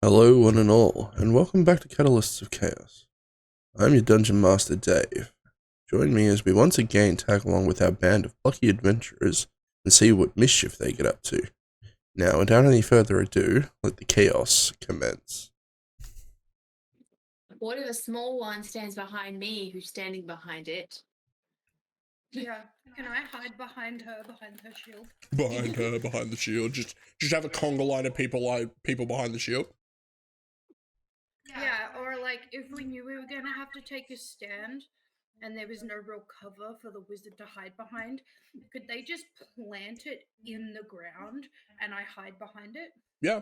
Hello, one and all, and welcome back to Catalysts of Chaos. I'm your Dungeon Master, Dave. Join me as we once again tag along with our band of plucky adventurers and see what mischief they get up to. Now, without any further ado, let the chaos commence. What if a small one stands behind me who's standing behind it? Yeah, can I hide behind her shield? Behind her, behind the shield. Just have a conga line of people behind the shield. Yeah, or like if we knew we were gonna have to take a stand and there was no real cover for the wizard to hide behind, could they just plant it in the ground and I hide behind it? Yeah.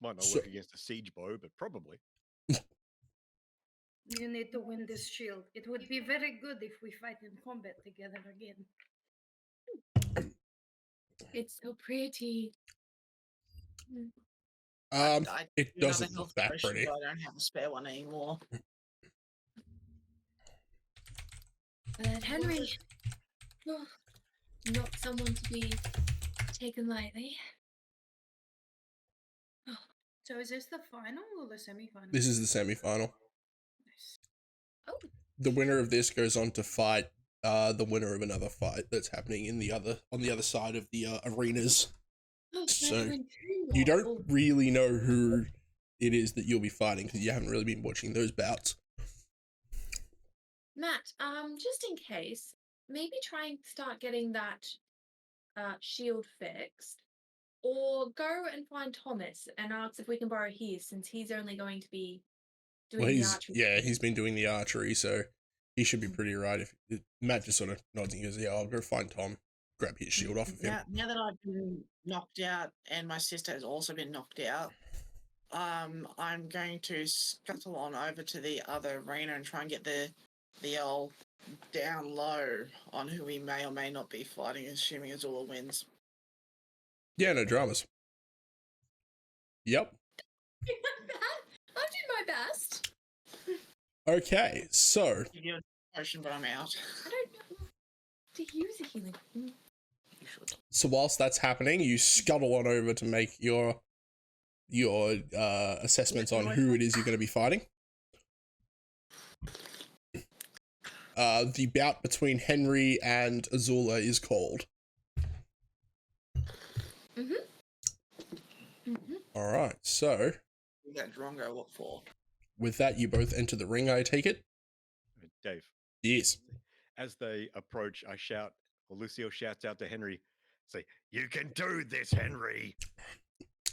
Might not work against a siege bow, but probably. You need to win this shield. It would be very good if we fight in combat together again. It's so pretty. It doesn't look that pretty. I don't have a spare one anymore. But Henry, not someone to be taken lightly. So is this the final or the semi-final? This is the semi-final. Nice. Oh. The winner of this goes on to fight the winner of another fight that's happening on the other side of the arenas. Oh, so you don't really know who it is that you'll be fighting because you haven't really been watching those bouts. Matt, just in case, maybe try and start getting that shield fixed, or go and find Thomas and ask if we can borrow his, since he's only going to be doing the archery. Yeah, he's been doing the archery, so he should be pretty right. If Matt just sort of nods and goes, "Yeah, I'll go find Tom, grab his shield off of him." Now that I've been knocked out and my sister has also been knocked out, I'm going to scuttle on over to the other arena and try and get the old down low on who we may or may not be fighting, assuming Azula wins. Yeah, no dramas. Yep. I'll do my best. Okay, so You get a potion, but I'm out. I don't know to use a healing. You should. So whilst that's happening, you scuttle on over to make your assessments on who it is you're going to be fighting. The bout between Henry and Azula is called. All right, so You got Drongo, what for? with that, you both enter the ring, I take it? Dave, Yes. as they approach, I shout, or Lucio shouts out to Henry, say, "You can do this, Henry.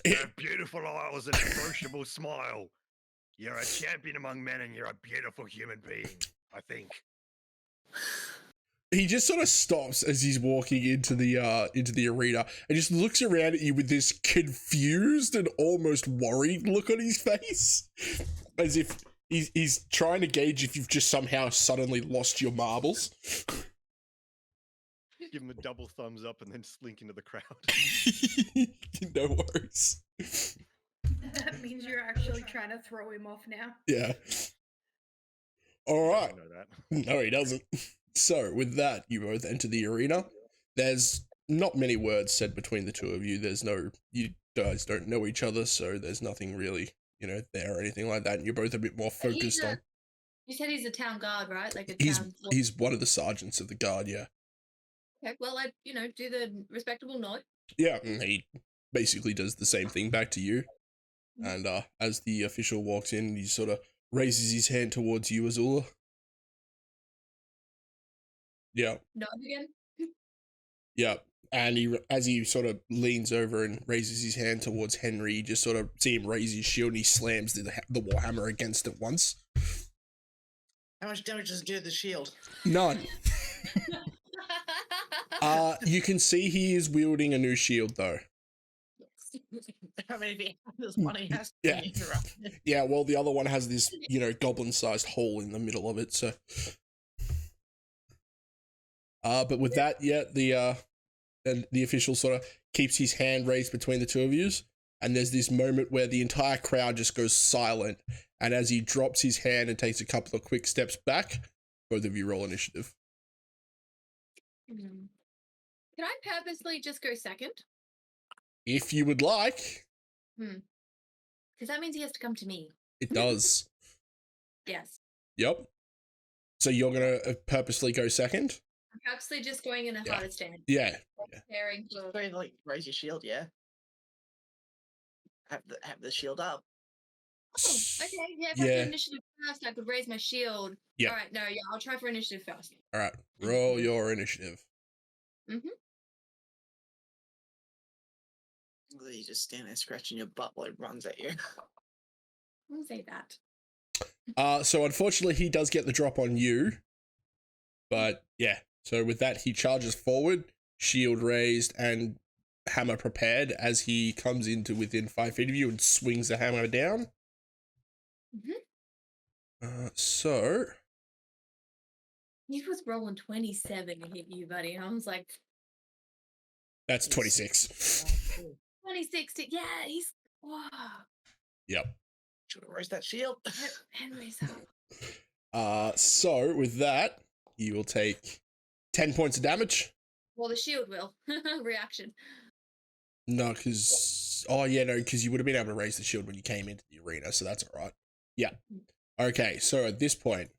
You have beautiful eyes and an approachable smile. You're a champion among men and you're a beautiful human being, I think." He just sort of stops as he's walking into the arena and just looks around at you with this confused and almost worried look on his face, as if he's trying to gauge if you've just somehow suddenly lost your marbles. Give him a double thumbs up and then slink into the crowd. No worries. That means you're actually trying to throw him off now. Yeah. All I right. know that. No, he doesn't. So, with that, you both enter the arena. There's not many words said between the two of you. You guys don't know each other, so there's nothing really, there or anything like that. And you're both a bit more focused on. You said he's a town guard, right? Like He's one of the sergeants of the guard, yeah. Okay, well, I do the respectable nod. Yeah, and he basically does the same thing back to you. And as the official walks in, he sort of raises his hand towards you, Azula. Yeah. Nod again. Yeah. And as he sort of leans over and raises his hand towards Henry, you just sort of see him raise his shield and he slams the warhammer against it once. How much damage does it do to the shield? None. You can see he is wielding a new shield, though. I mean, if he has one, he has to Yeah. be interrupted. Yeah, well, the other one has this, goblin-sized hole in the middle of it, so... But with that, yeah, the official sort of keeps his hand raised between the two of you, and there's this moment where the entire crowd just goes silent, and as he drops his hand and takes a couple of quick steps back, both of you roll initiative. Can I purposely just go second? If you would like. Because that means he has to come to me. It does. Yes. Yep. So you're gonna purposely go second? I'm purposely just going in a Yeah. harder stance. Yeah. Preparing for. Very like raise your shield, yeah. Have the shield up. Oh, okay. Yeah, if I Yeah. do initiative first, I could raise my shield. Yeah. All right. No, yeah, I'll try for initiative first. All right. Roll your initiative. You just stand there scratching your butt while it runs at you. I'll say that. So unfortunately, he does get the drop on you. But yeah. So with that, he charges forward, shield raised, and hammer prepared as he comes into within 5 feet of you and swings the hammer down. So He was rolling 27 to hit you, buddy. I was like, that's 26. 26 to, yeah, he's, wow. Yep. Should have raised that shield. Henry's up. So with that, you will take 10 points of damage. Well, the shield will. Reaction. No, because you would have been able to raise the shield when you came into the arena, so that's all right. Yeah. Okay, so at this point,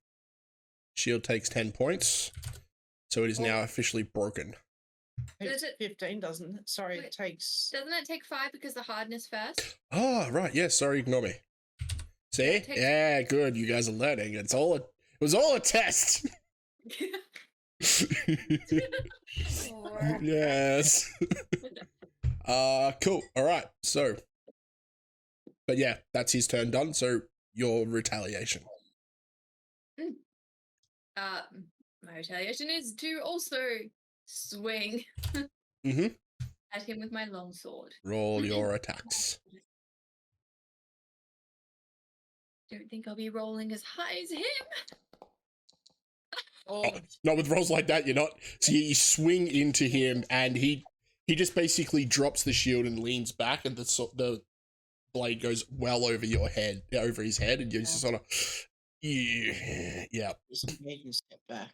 shield takes 10 points, so it is now officially broken. Does it- 15, doesn't it? Sorry, Wait. it takes. Doesn't it take 5 because the hardness first? Oh, right, yeah, sorry, ignore me. See? it takes- Yeah, good, you guys are learning. It was all a test. Or- Yes. Cool. All right. So, but yeah, that's his turn done. So your retaliation. My retaliation is to also swing Mm-hmm. at him with my longsword. Roll your attacks. Don't think I'll be rolling as high as him. Oh, Not with rolls like that, you're not. So you swing into him, and he just basically drops the shield and leans back, and the blade goes well over your head, over his head, and you just sort of, yeah. just make him step back.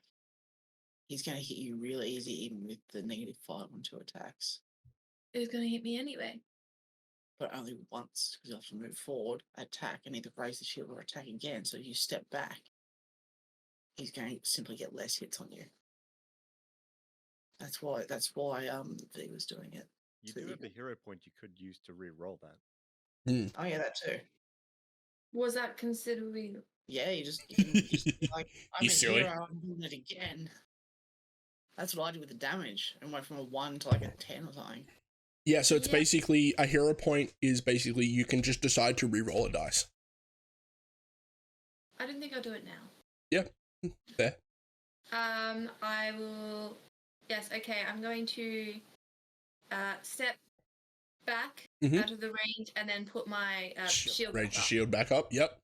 He's going to hit you really easy, even with the -5 on 2 attacks. It's gonna hit me anyway. But only once, because you have to move forward, attack, and either raise the shield or attack again. So if you step back, he's going to simply get less hits on you. That's why V was doing it. You So do you- have a hero point you could use to re-roll that. Oh yeah, that too. Was that considerably? Yeah, you can just be like, I'm You a silly. hero, I'm doing it again. That's what I did with the damage. It went from a 1 to like a 10 or something. Yeah, so it's Yeah. basically, a hero point is basically you can just decide to re-roll a dice. I don't think I'll do it now. Fair. I will. Yes. Okay. I'm going to step back Mhm. out of the range and then put my shield. Raise back your up. shield back up. Yep.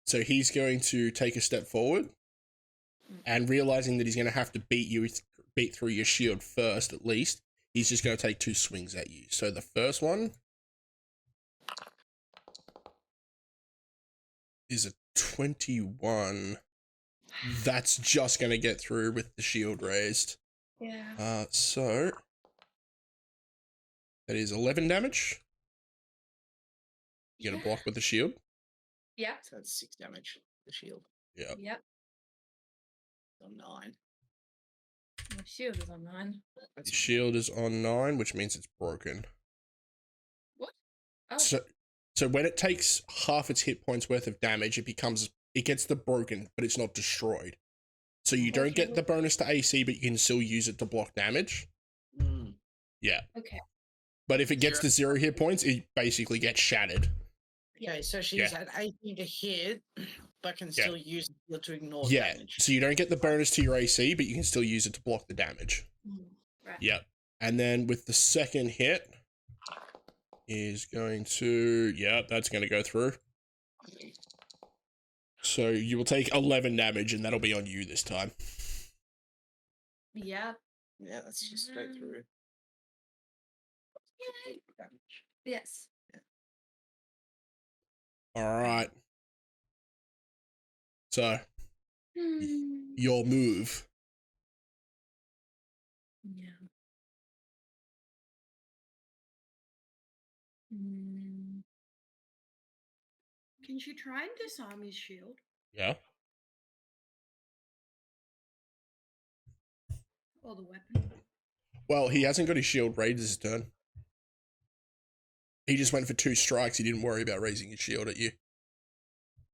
So he's going to take a step forward, and realizing that he's going to have to beat through your shield first, at least, he's just going to take 2 swings at you. So the first one is a 21. That's just going to get through with the shield raised. Yeah. So that is 11 damage. You get a block with the shield. Yep. So that's 6 damage. The shield Yeah. Yep. on 9. My shield is on 9. The shield is on 9, which means it's broken. What? Oh. So when it takes half its hit points worth of damage, it gets the broken, but it's not destroyed. So you don't get the bonus to AC, but you can still use it to block damage. Mm. Yeah. Okay. But if it gets to 0 hit points, it basically gets shattered. Okay, so she's Yeah. at 18 to hit, but can still use the shield to ignore Yeah. damage. So you don't get the bonus to your AC, but you can still use it to block the damage. Right. Yep. And then with the second hit is going to, that's going to go through. So you will take 11 damage, and that'll be on you this time. Yep. Yeah, that's just straight through. Yay. Damage. Yes. All right. So Hmm. your move. Yeah. Hmm. Can she try and disarm his shield? Yeah. Or the weapon? Well, he hasn't got his shield raised this turn. He just went for 2 strikes. He didn't worry about raising his shield at you.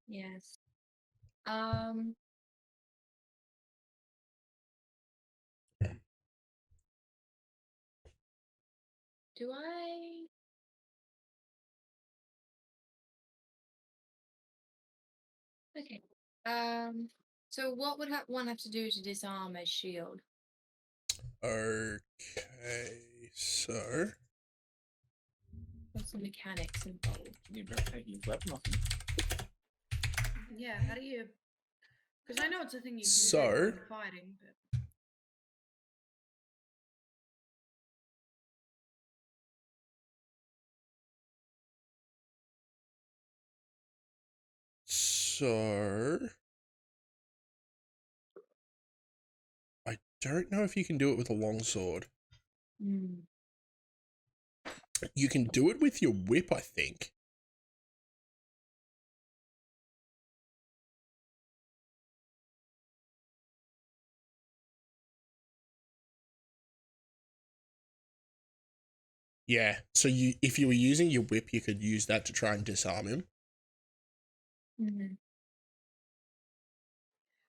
Yes. Do I? Okay. So what would one have to do to disarm a shield? Okay, so What's the mechanics involved? You better take your weapon off him. Yeah, how do you... Because I know it's a thing you can So- do when fighting, but... I don't know if you can do it with a longsword. Hmm. You can do it with your whip, I think. Yeah, so if you were using your whip, you could use that to try and disarm him. Mm-hmm.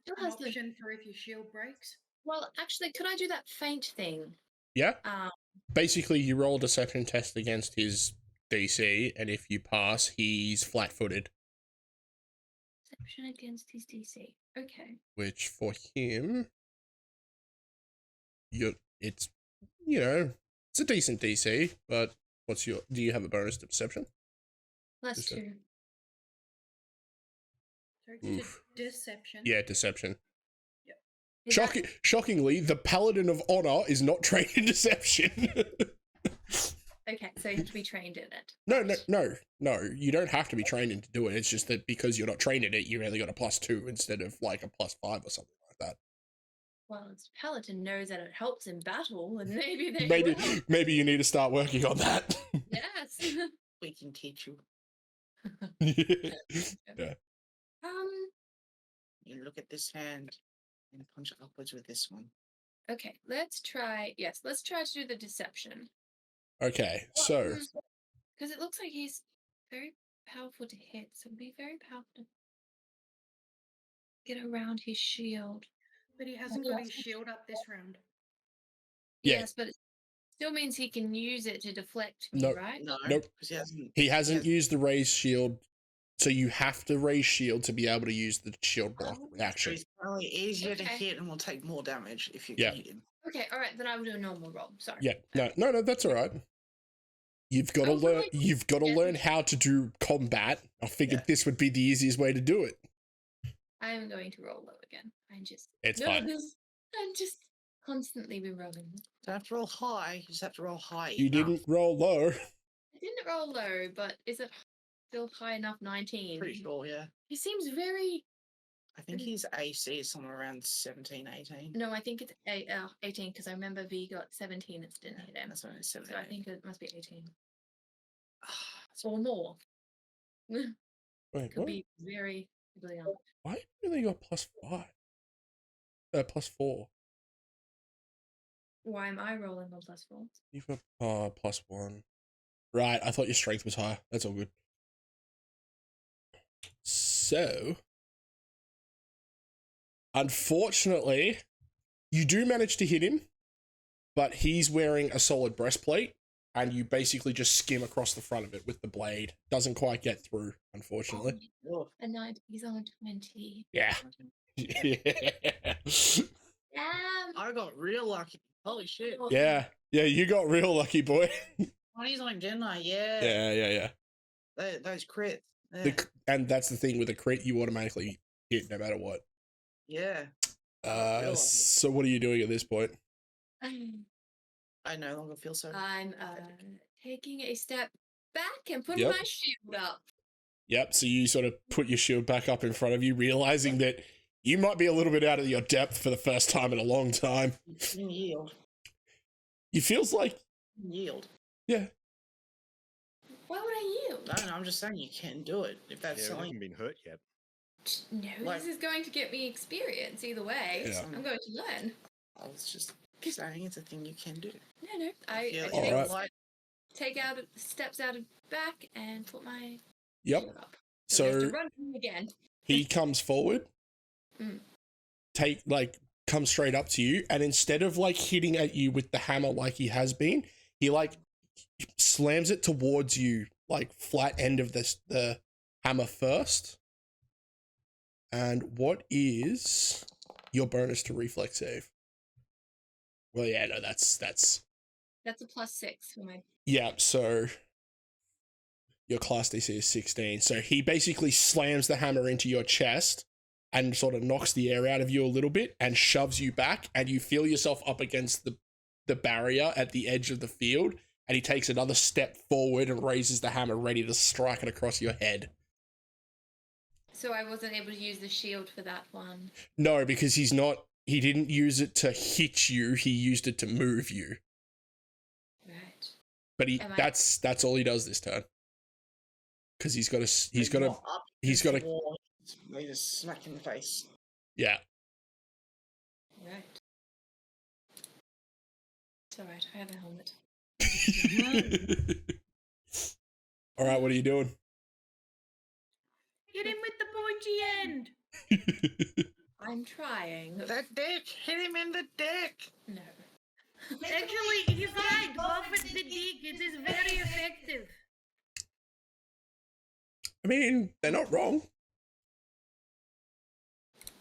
Still An has the... option for if your shield breaks? Well, actually, could I do that feint thing? Yeah. Um, Basically, you roll a deception test against his DC, and if you pass, he's flat-footed. Deception against his DC. Okay. Which for him, it's a decent DC. But do you have a bonus to perception? Plus Deception. 2. Sorry, Oof. deception. Yeah, deception. Is that- Shockingly, the Paladin of Honor is not trained in deception. Okay, so you have to be trained in it. No. You don't have to be trained in to do it. It's just that because you're not trained in it, you only got a +2 instead of like a +5 or something like that. Well, its Paladin knows that it helps in battle, and maybe they will. Maybe you need to start working on that. Yes. We can teach you. Yeah. You look at this hand and punch upwards with this one. Okay, let's try. Yes, let's try to do the deception. Okay, so Because it looks like he's very powerful to hit, so it'd be very powerful to get around his shield. But he hasn't got his shield up this round. Yeah. Yes, but it still means he can use it to deflect me, No. right? No, Nope. because he hasn't used the raised shield, so you have to raise shield to be able to use the shield block Oh, So action. it's probably easier to Okay. hit and will take more damage if you Yeah. hit him. Okay, all right, then I will do a normal roll. Sorry. Yeah, no, that's all right. You've got to Oh, learn. really? You've got to Yeah. learn how to do combat. I figured Yeah. this would be the easiest way to do it. I am going to roll low again. It's fine. I'm just constantly re-rolling. Don't have to roll high. You just have to roll high. You enough. didn't roll low. I didn't roll low, but is it still high enough? 19. Pretty sure, yeah. He seems very. I think his AC is somewhere around 17, 18. No, I think it's 18 because I remember V got 17. It didn't hit him. That's what it's 17. So I think it must be 18 or more. Wait, Could what? be very young. Why do they got +5? +4. Why am I rolling on +4? You've got +1. Right, I thought your strength was higher. That's all good. So, unfortunately, you do manage to hit him, but he's wearing a solid breastplate, and you basically just skim across the front of it with the blade. Doesn't quite get through, unfortunately. Oh, A 9, he's on 20. Yeah. Damn. I got real lucky. Holy shit. Yeah, you got real lucky, boy. 20s on, didn't I? Yeah. Yeah. Those crits. Yeah. And that's the thing with a crit, you automatically hit no matter what. Yeah. Real lucky. So what are you doing at this point? I no longer feel so. I'm taking a step back and putting Yep. my shield up. Yep, so you sort of put your shield back up in front of you, realizing that you might be a little bit out of your depth for the first time in a long time. You yield. It feels like, Yield. yeah, Why would I yield? No, I'm just saying you can do it if that's Yeah, we something. haven't been hurt yet. No, Like- this is going to get me experience either way. Yeah. I'm going to learn. I was just saying it's a thing you can do. No, I feel take, Alright. like take out steps out of back and put my Yep. shield up. So we have So to run from him again. he comes forward, Mm. comes straight up to you, and instead of like hitting at you with the hammer like he has been, he like slams it towards you, like flat end of the hammer first. And what is your bonus to reflex save? Well, yeah, no, that's That's a +6 for my. yeah. So your class DC is 16. So he basically slams the hammer into your chest and sort of knocks the air out of you a little bit and shoves you back, and you feel yourself up against the barrier at the edge of the field, and he takes another step forward and raises the hammer ready to strike it across your head. So I wasn't able to use the shield for that one. No, because he didn't use it to hit you, he used it to move you. Right. But Am I- that's all he does this turn. Because he's got a They just smack in the face. yeah. Right. It's alright, I have a helmet. All right, what are you doing? Hit him with the pointy end. I'm trying. The dick! Hit him in the dick! No. Actually, he's right. Go for the dick. It is very effective. I mean, they're not wrong.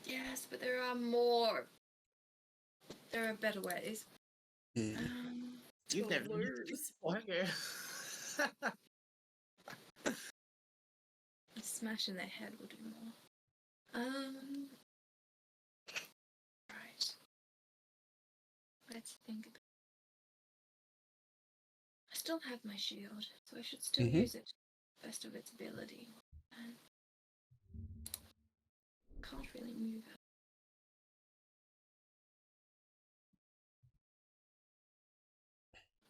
Yes, but there are more. There are better ways. Hmm. You've never lose. Okay. A smash in their head will do more. Right. Let's think about. I still have my shield, so I should still Mhm. use it. Best of its ability. And can't really move.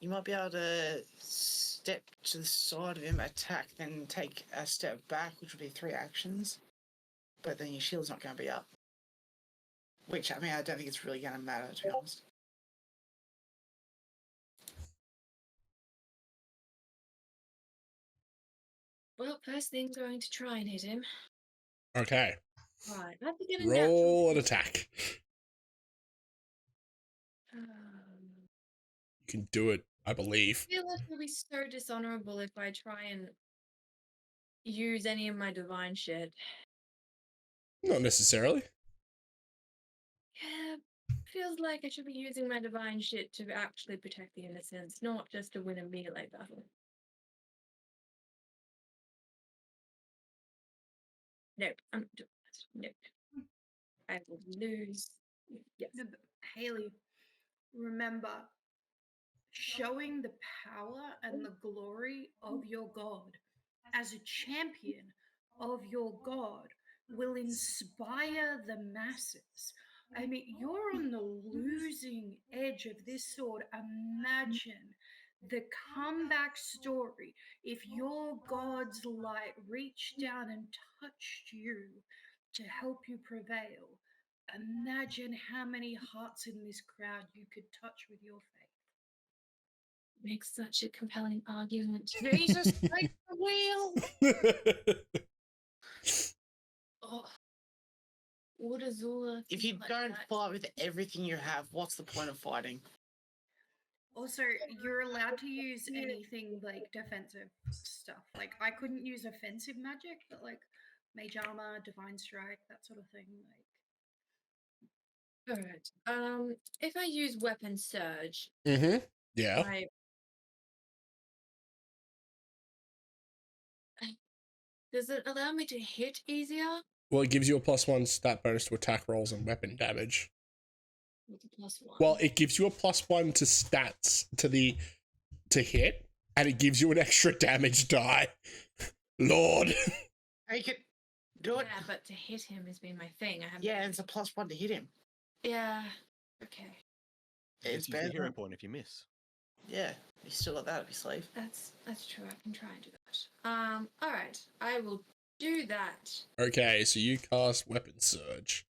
You might be able to step to the side of him, attack, then take a step back, which would be 3 actions. But then your shield's not going to be up. Which, I mean, I don't think it's really going to matter, to be honest. Well, first thing, going to try and hit him. Okay. Right, I have to get a Roll an natural. attack. Um, You can do it, I believe. I feel like it'll be so dishonorable if I try and use any of my divine shit. Not necessarily. Yeah, feels like I should be using my divine shit to actually protect the innocents, not just to win a melee battle. Nope, I'm not doing that. Nope. I will lose. Yes. No, but Haley, remember, showing the power and the glory of your god as a champion of your god will inspire the masses. I mean, you're on the losing edge of this sword. Imagine the comeback story if your god's light reached down and touched you to help you prevail. Imagine how many hearts in this crowd you could touch with your faith. Makes such a compelling argument. Jesus, take the wheel! Oh. Would Azula If think you like don't that? fight with everything you have, what's the point of fighting? Also, you're allowed to use anything like defensive stuff. Like, I couldn't use offensive magic, but like mage armor, divine strike, that sort of thing. Like, Alright. If I use weapon surge, Mm-hmm. Yeah. does it allow me to hit easier? Well, it gives you a +1 stat bonus to attack rolls and weapon damage. With a +1. Well, it gives you a +1 to stats to hit, and it gives you an extra damage die. Lord. Take it. Do it. yeah, but to hit him has been my thing. I have Yeah, it's a +1 to hit him. Yeah. Okay. It's Just use the hero better. point if you miss. Yeah, you still got that up your sleeve. That's true. I can try and do that. All right. I will do that. Okay, so you cast Weapon Surge.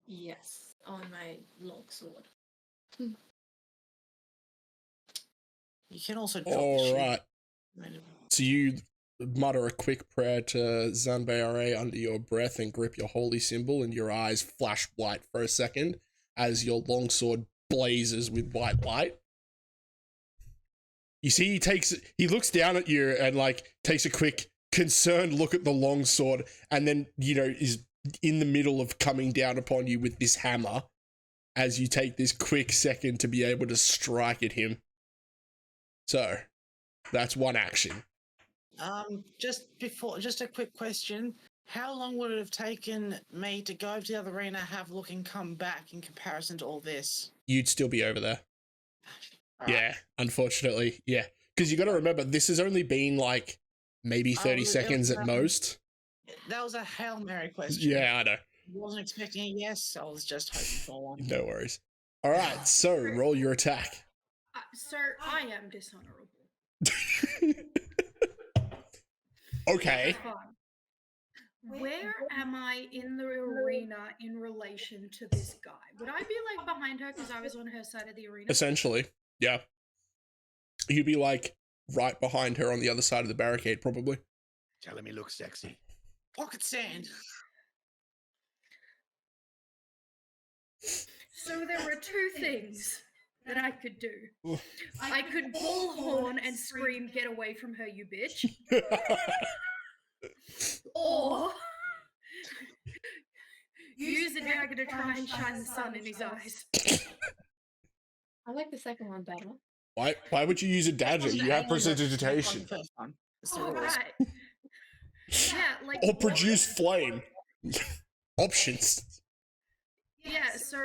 Yes, on my longsword. You can also drop the All shield. right. So you mutter a quick prayer to Zanbeare under your breath and grip your holy symbol, and your eyes flash white for a second as your longsword blazes with white light. You see, he looks down at you and like takes a quick concerned look at the longsword, and then is in the middle of coming down upon you with this hammer as you take this quick second to be able to strike at him. So that's one action. Just a quick question. How long would it have taken me to go over to the other arena, have a look, and come back in comparison to all this? You'd still be over there. All right. Yeah, unfortunately. Yeah. Because you got to remember, this has only been like maybe 30 seconds at most. That was a Hail Mary question. Yeah, I know. Wasn't expecting a yes. I was just hoping for one. No worries. All right, so roll your attack. Sir, I am dishonorable. Okay. That's fine. Where am I in the arena in relation to this guy? Would I be like behind her because I was on her side of the arena? Essentially, yeah. You'd be like right behind her on the other side of the barricade, probably. Telling me look sexy. Pocket sand. So there were two things that I could do. I could bullhorn and scream, "Get away from her, you bitch!" Or use a dagger to try and shine the sun in his eyes. I like the second one better. Why would you use a dagger? You have prestidigitation. All right. Yeah, like Or produce flame. Options. Yeah. So,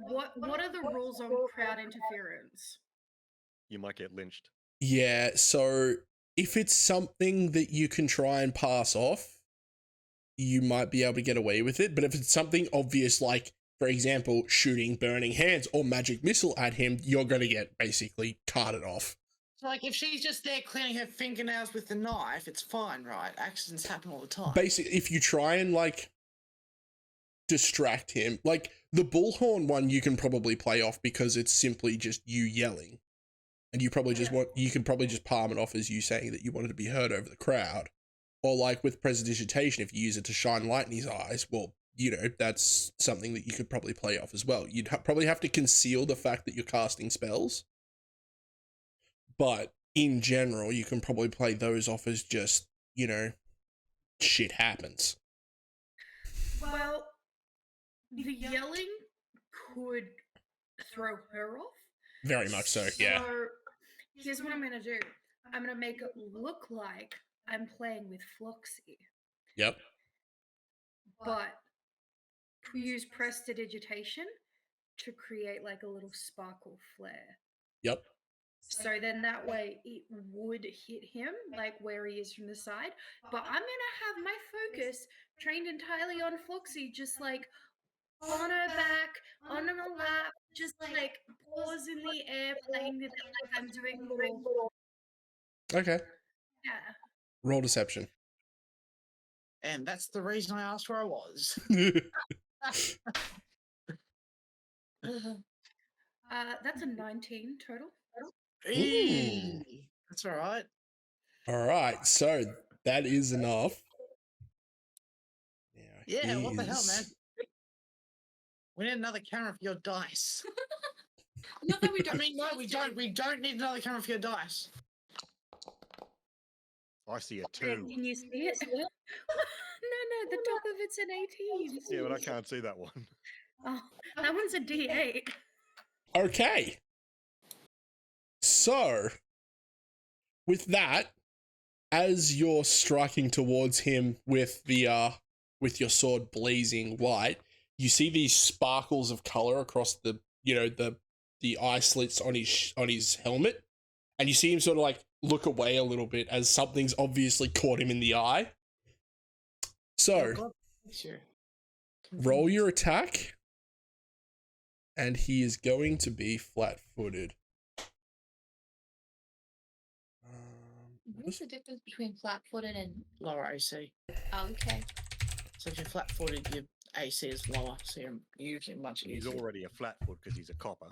what are the rules on crowd interference? You might get lynched. Yeah, so if it's something that you can try and pass off, you might be able to get away with it. But if it's something obvious, like, for example, shooting burning hands or magic missile at him, you're going to get basically carted off. So, like, if she's just there cleaning her fingernails with the knife, it's fine, right? Accidents happen all the time. Basically, if you try and, like, distract him, like, the bullhorn one you can probably play off because it's simply just you yelling. And you probably you can probably just palm it off as you saying that you wanted to be heard over the crowd. Or like with prestidigitation, if you use it to shine light in his eyes, well, that's something that you could probably play off as well. You'd probably have to conceal the fact that you're casting spells. But in general, you can probably play those off as just, shit happens. Well, the yelling could throw her off. Very much so, yeah. So, here's what I'm going to do. I'm going to make it look like I'm playing with Floxy. Yep. But use prestidigitation to create like a little sparkle flare. Yep. So then that way it would hit him like where he is from the side. But I'm going to have my focus trained entirely on Floxy, just like on her back, on her lap, just like paws in the air, playing with it like I'm doing little. Okay. Yeah. Roll deception. And that's the reason I asked where I was. That's a 19 total. Ooh. That's all right. All right, so that is enough. Yeah, what the hell, man? We need another camera for your dice. Not that we don't. I mean, no, we don't. We don't need another camera for your dice. I see a Can 2. you see it? No, the top of it's an 18. Yeah, but I can't see that one. Oh, that one's a D8. Okay. So, with that, as you're striking towards him with with your sword blazing white, you see these sparkles of color across the the eye slits on his helmet, and you see him sort of like look away a little bit as something's obviously caught him in the eye. So, roll your attack, and he is going to be flat-footed. What's the difference between flat-footed and... Lower AC. Oh, okay. So if you're flat-footed, your AC is lower, so you're usually much He's easier. already a flatfoot because he's a copper.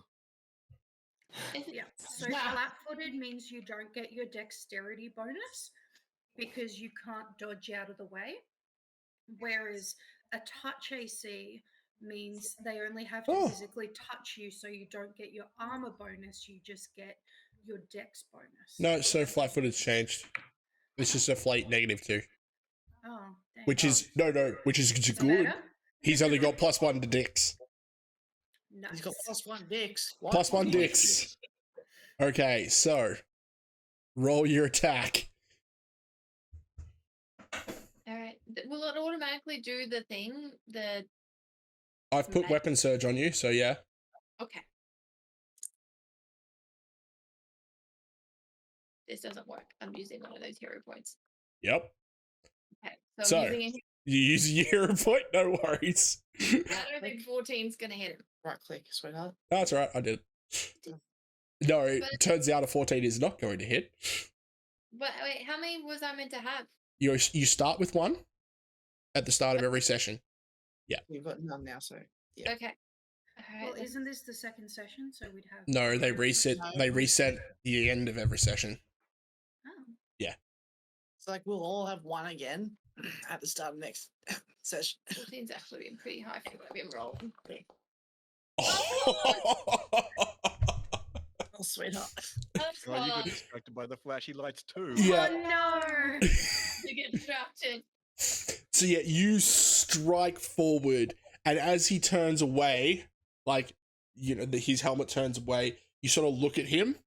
Yeah. So Wow. flat-footed means you don't get your dexterity bonus because you can't dodge out of the way. Whereas a touch AC means they only have to Oh. physically touch you, so you don't get your armor bonus, you just get your dex bonus. No, so flat-footed's changed. It's just a flight -2. Oh, dang. Which is which is Is it good. better? He's only got +1 to Dex. Nice. He's got +1 dex. What? +1 Dex. Okay, so roll your attack. All right. Will it automatically do the thing? I've put weapon surge on you, so yeah. Okay. This doesn't work. I'm using one of those hero points. Yep. Okay. So, I'm using you use a hero point, no worries. I don't think 14's gonna hit him. Right click, sweetheart. No, that's all right, I did it. No, it turns out a 14 is not going to hit. But wait, how many was I meant to have? You start with 1 at the start of every session. Yeah. You've got none now, so yeah. Okay. All Well, right. isn't this the second session? So we'd have. No, they reset. They reset the end of every session. Oh. It's like we'll all have 1 again at the start of next session. 14's actually been pretty high for what I've been rolling. Oh, sweetheart. That's Oh, you got fun. distracted by the flashy lights too. Yeah. Oh no! You get distracted. So yeah, you strike forward, and as he turns away, like his helmet turns away, you sort of look at him,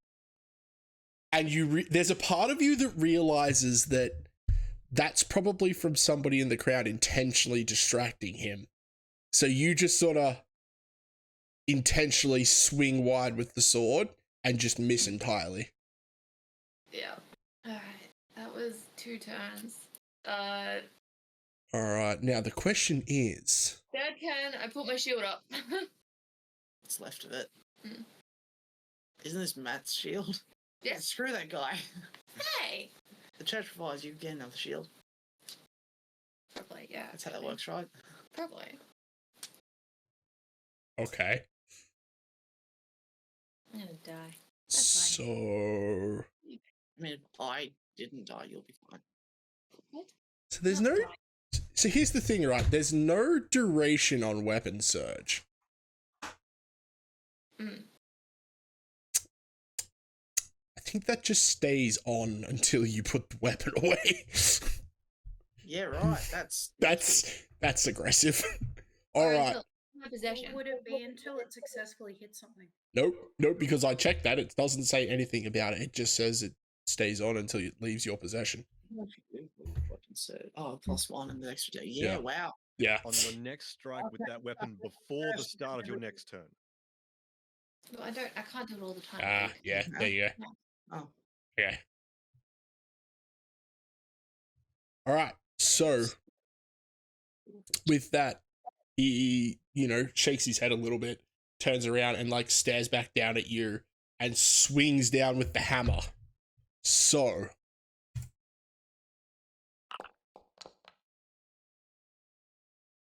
and there's a part of you that realizes that that's probably from somebody in the crowd intentionally distracting him. So you just sort of intentionally swing wide with the sword and just miss entirely. Yeah. All right. That was 2 turns. All right. Now the question is, Third turn, I put my shield up. What's left of it? Mm. Isn't this Matt's shield? Yeah. Screw that guy. Hey. The church provides you get another shield. Probably, yeah. That's how that works, right? Probably. okay. I'm gonna die. That's fine. So I mean, if I didn't die, you'll be fine. So there's no. So here's the thing, right? There's no duration on weapon surge. Mm. I think that just stays on until you put the weapon away. Yeah, right. That's aggressive. All Or right. until my possession. What would it be until it successfully hits something? Nope, because I checked that. It doesn't say anything about it. It just says it stays on until it leaves your possession. Oh, +1 and the extra day. Yeah. Yeah, wow. Yeah. On your next strike with that weapon before the start of your next turn. Well, I can't do it all the time. Ah, yeah. There you go. Oh. Okay. All right. So with that, he, shakes his head a little bit, turns around and like stares back down at you and swings down with the hammer. So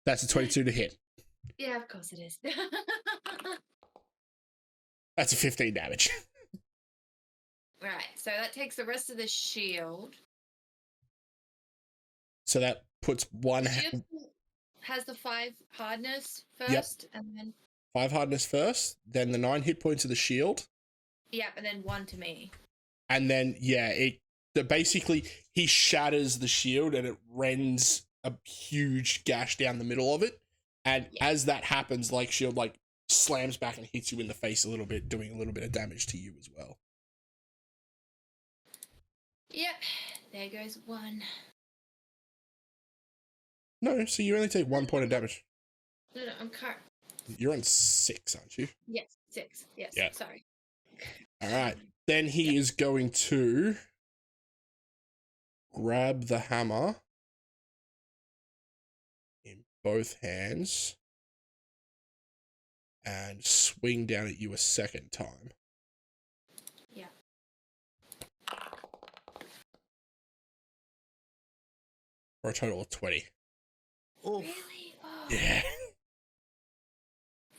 that's a 22 to hit. Yeah, of course it is. That's a 15 damage. Right, so that takes the rest of the shield. So that puts one The shield has the 5 hardness Yep. first, and then 5 hardness first, then the 9 hit points of the shield, and then 1 to me. and then basically he shatters the shield and it rends a huge gash down the middle of it. And as that happens, like shield like slams back and hits you in the face a little bit, doing a little bit of damage to you as well. Yep, there goes 1. No, so you only take 1 point of damage. No, I'm cut. You're on 6, aren't you? Yes, 6. Yes, Yeah. sorry. All right. Then he is going to grab the hammer in both hands and swing down at you a second time. Yeah. for a total of 20. Oof. Really? Oh. Yeah.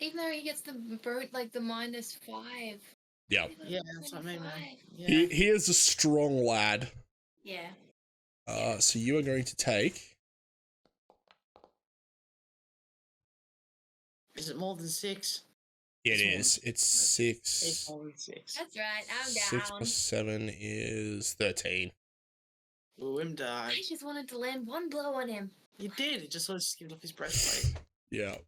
Even though he gets the the -5. Yep. Yeah, that's what I mean. 25. Yeah. He is a strong lad. Yeah. So you are going to take. Is it more than 6? It It's more is. It's It's 6. more than 6. That's right. I'm 6 down. plus 7 is 13. Ooh, him died. I just wanted to land one blow on him. You did. It just sort of skimmed off his breastplate. Yeah.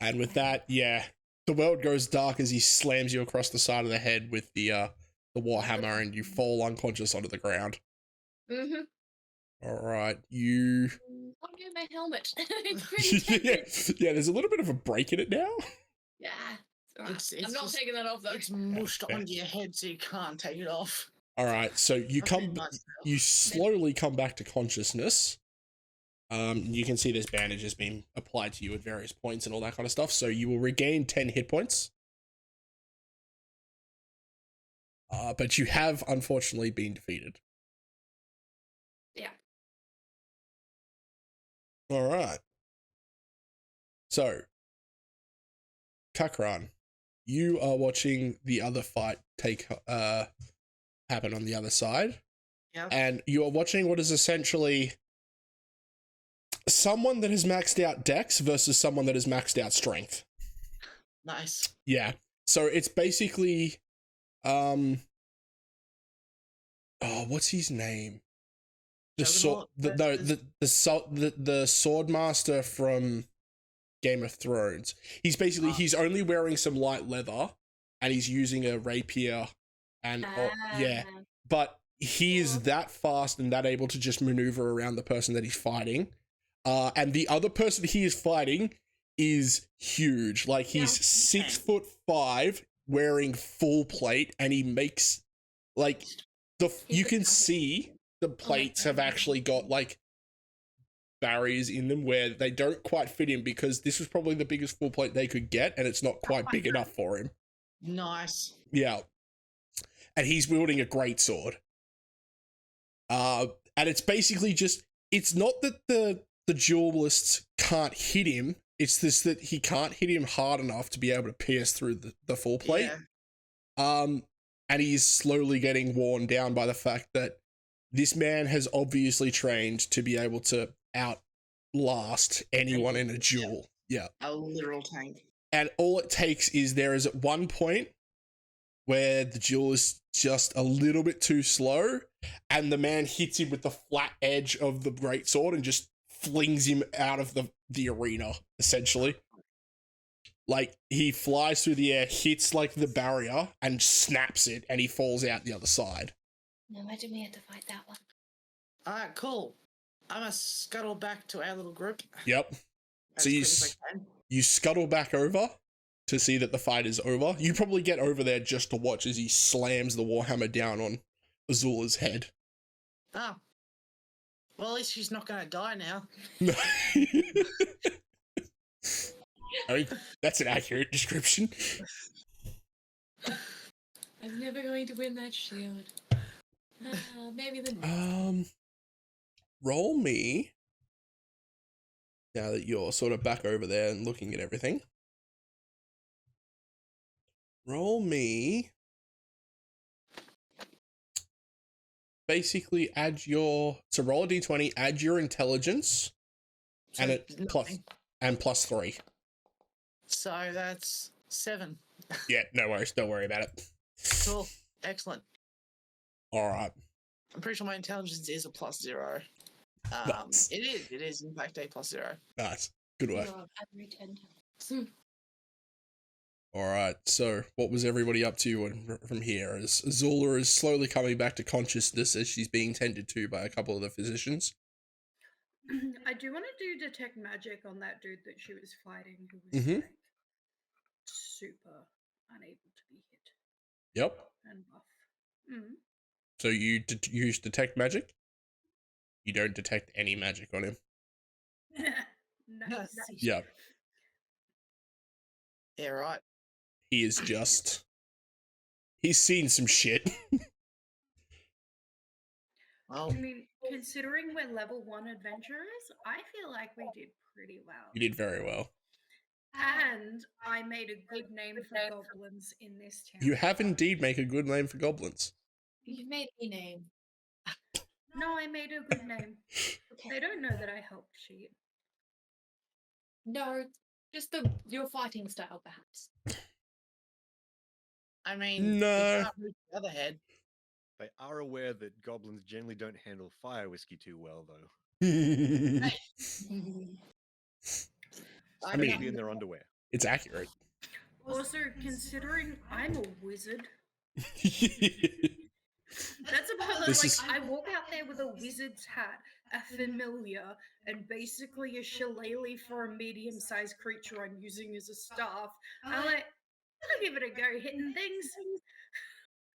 And with that, yeah, the world goes dark as he slams you across the side of the head with the warhammer, and you fall unconscious onto the ground. Mm-hmm. All right, you. I'll do my helmet. It's pretty yeah, heavy. yeah, there's a little bit of a break in it now. Yeah. It's all right. It's I'm not just- taking that off though. It's mushed fair. onto your head, so you can't take it off. All right, so you Okay, come, nice. you slowly come back to consciousness. You can see this bandage has been applied to you at various points and all that kind of stuff. So you will regain 10 hit points. But you have unfortunately been defeated. Yeah. All right. So, Kakran, you are watching the other fight happen on the other side. Yep. And you are watching what is essentially someone that has maxed out dex versus someone that has maxed out strength. Nice. Yeah. So it's basically what's his name? The sword Juggernaut the sword master from Game of Thrones. He's basically he's only wearing some light leather and he's using a rapier and yeah. But he is that fast and that able to just maneuver around the person that he's fighting. And the other person he is fighting is huge. Like he's 6'5", wearing full plate, and he makes like you can see the plates have actually got like barriers in them where they don't quite fit him because this was probably the biggest full plate they could get, and it's not quite big enough for him. Nice. Yeah. And he's wielding a great sword. And it's basically just, it's not that the duelists can't hit him, it's this that he can't hit him hard enough to be able to pierce through the full plate. Yeah. And he's slowly getting worn down by the fact that this man has obviously trained to be able to outlast anyone in a duel. Yeah. A literal tank. And all it takes is there is at one point where the duel is just a little bit too slow, and the man hits him with the flat edge of the greatsword and just flings him out of the arena, essentially. Like, he flies through the air, hits, like, the barrier, and snaps it, and he falls out the other side. No, imagine we had to fight that one. Alright, cool. I'm gonna scuttle back to our little group. Yep. As So quick as I can. you scuttle back over to see that the fight is over. You probably get over there just to watch as he slams the warhammer down on Azula's head. Ah. Well, at least she's not gonna die now. I mean, that's an accurate description. I'm never going to win that shield. Maybe the next. Roll me. Now that you're sort of back over there and looking at everything. Roll me. Basically, roll a d20, add your intelligence, So and it nothing. plus 3. So that's 7. Yeah, no worries. Don't worry about it. Cool. Excellent. All right. I'm pretty sure my intelligence is a +0. Nice. It is in fact a +0. Nice. Good work. Every 10 times. All right. So, what was everybody up to from here? As Azula is slowly coming back to consciousness as she's being tended to by a couple of the physicians. I do want to do detect magic on that dude that she was fighting, who was Mhm. like super unable to be hit Yep. and buff. Mm. So you use detect magic. You don't detect any magic on him. Nice. Yeah. Yeah, right. He is just. He's seen some shit. Well, I mean, considering we're level 1 adventurers, I feel like we did pretty well. You did very well. And I made a good name for goblins in this town. You have indeed made a good name for goblins. You've made a name. No, I made a good name. Okay. They don't know that I helped cheat. No, just your fighting style, perhaps. I mean, No. you can't move the other head. They are aware that goblins generally don't handle fire whiskey too well, though. I mean- Especially in their underwear. It's accurate. Also, considering I'm a wizard, that's about This like is- I walk out there with a wizard's hat, a familiar, and basically a shillelagh for a medium-sized creature I'm using as a staff. I'm like, I'll give it a go hitting things.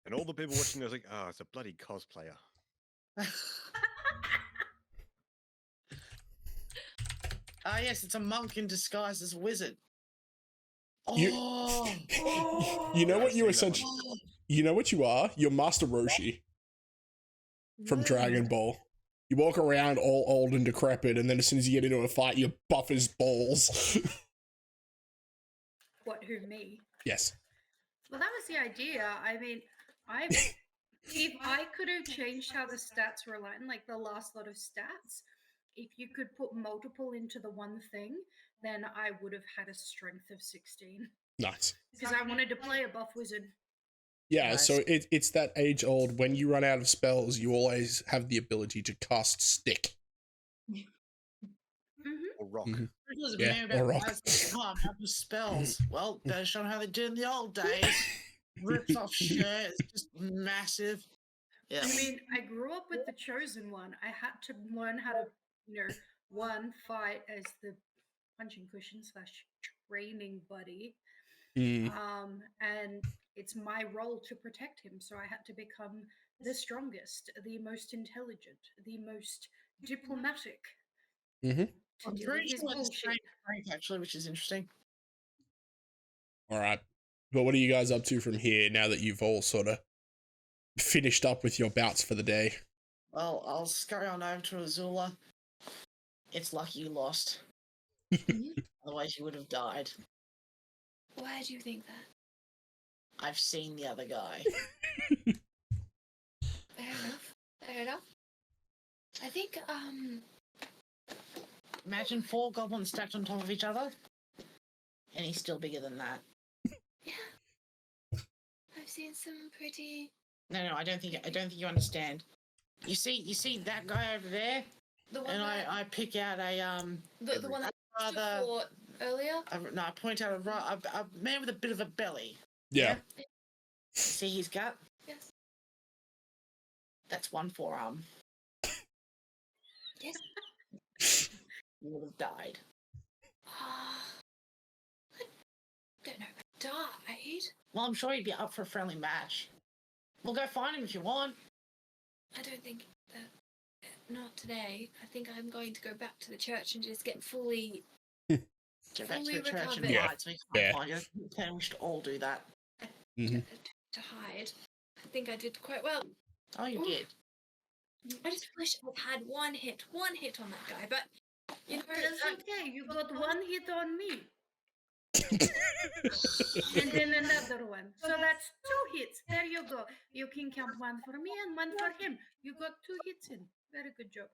And all the people watching they're like, oh, it's a bloody cosplayer. Ah, yes, it's a monk in disguise as a wizard. You- Oh, You know I've what you seen that essentially... one. You know what you are? You're Master Roshi from Dragon Ball. You walk around all old and decrepit, and then as soon as you get into a fight, you buff his balls. What, who, me? Yes. Well, that was the idea. I mean, if I could have changed how the stats were aligned, like the last lot of stats, if you could put multiple into the one thing, then I would have had a strength of 16. Nice. Because I wanted to play a buff wizard. Yeah, Nice. so it's that age old, when you run out of spells, you always have the ability to cast stick. Mm-hmm. Or rock. Mhm. it doesn't Yeah, matter or about rock. guys. Oh, I'm having spells. Well, better show them how they did in the old days. Rips off shirt, it's just massive. Yeah. I mean, I grew up with the chosen one. I had to learn how to, one, fight as the punching cushion / training buddy. Mm. And it's my role to protect him. So I had to become the strongest, the most intelligent, the most diplomatic. Mhm. To I'm deal pretty with his sure it's bullshit. strength, actually, which is interesting. All right. But what are you guys up to from here now that you've all sort of finished up with your bouts for the day? Well, I'll scurry on over to Azula. It's lucky you lost. Otherwise, you would have died. Why do you think that? I've seen the other guy. Fair enough. Fair enough. I think, Imagine 4 goblins stacked on top of each other, and he's still bigger than that. yeah. I've seen some pretty... No, I don't think you understand. You see that guy over there, The one and that, I pick out a the one that a stood rather for earlier? I point out a man with a bit of a belly. Yeah. See his gut? Yes. That's one forearm. Yes. You would have died. I don't know about died. Well, I'm sure he'd be up for a friendly match. We'll go find him if you want. I don't think that... Not today. I think I'm going to go back to the church and just get fully... Go back to Fully the church and recovered. Yeah. hide so we can't Yeah. find you. Okay, we should all do that. Mhm. to hide. I think I did quite well. Oh, you Ooh. did. I just wish I'd had one hit on that guy, but you know, That's okay. You got one hit on me. And then another one. So that's 2 hits. There you go. You can count one for me and one for him. You got 2 hits in. Very good job.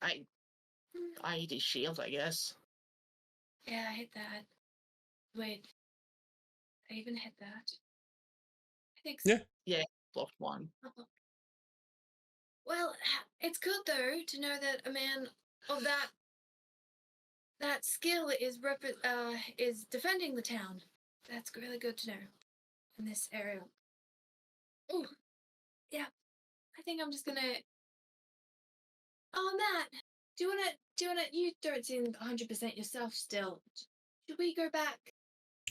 I hit his shield, I guess. yeah, I hit that. Wait, I even hit that. I think so. Yeah. Blocked one. Well, it's good though to know that a man of that skill is defending the town. That's really good to know in this area. Oh, yeah. I think I'm just gonna. Oh, Matt, do you wanna? You don't seem 100% yourself still. Should we go back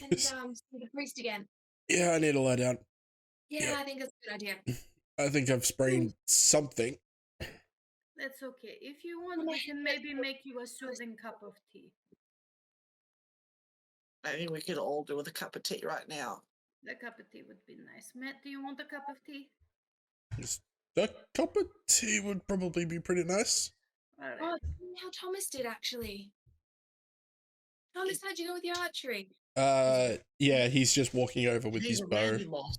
and see the priest again? Yeah, I need to lie down. Yeah, Yeah. I think that's a good idea. I think I've sprained something. That's okay. If you want, we can maybe make you a soothing cup of tea. I think we could all do with a cup of tea right now. A cup of tea would be nice. Matt, do you want a cup of tea? Just A cup of tea would probably be pretty nice. All right. Oh, tell me how Thomas did actually. Thomas, how'd you go with your archery? Yeah, he's just walking over with He's his a bow. randy lost.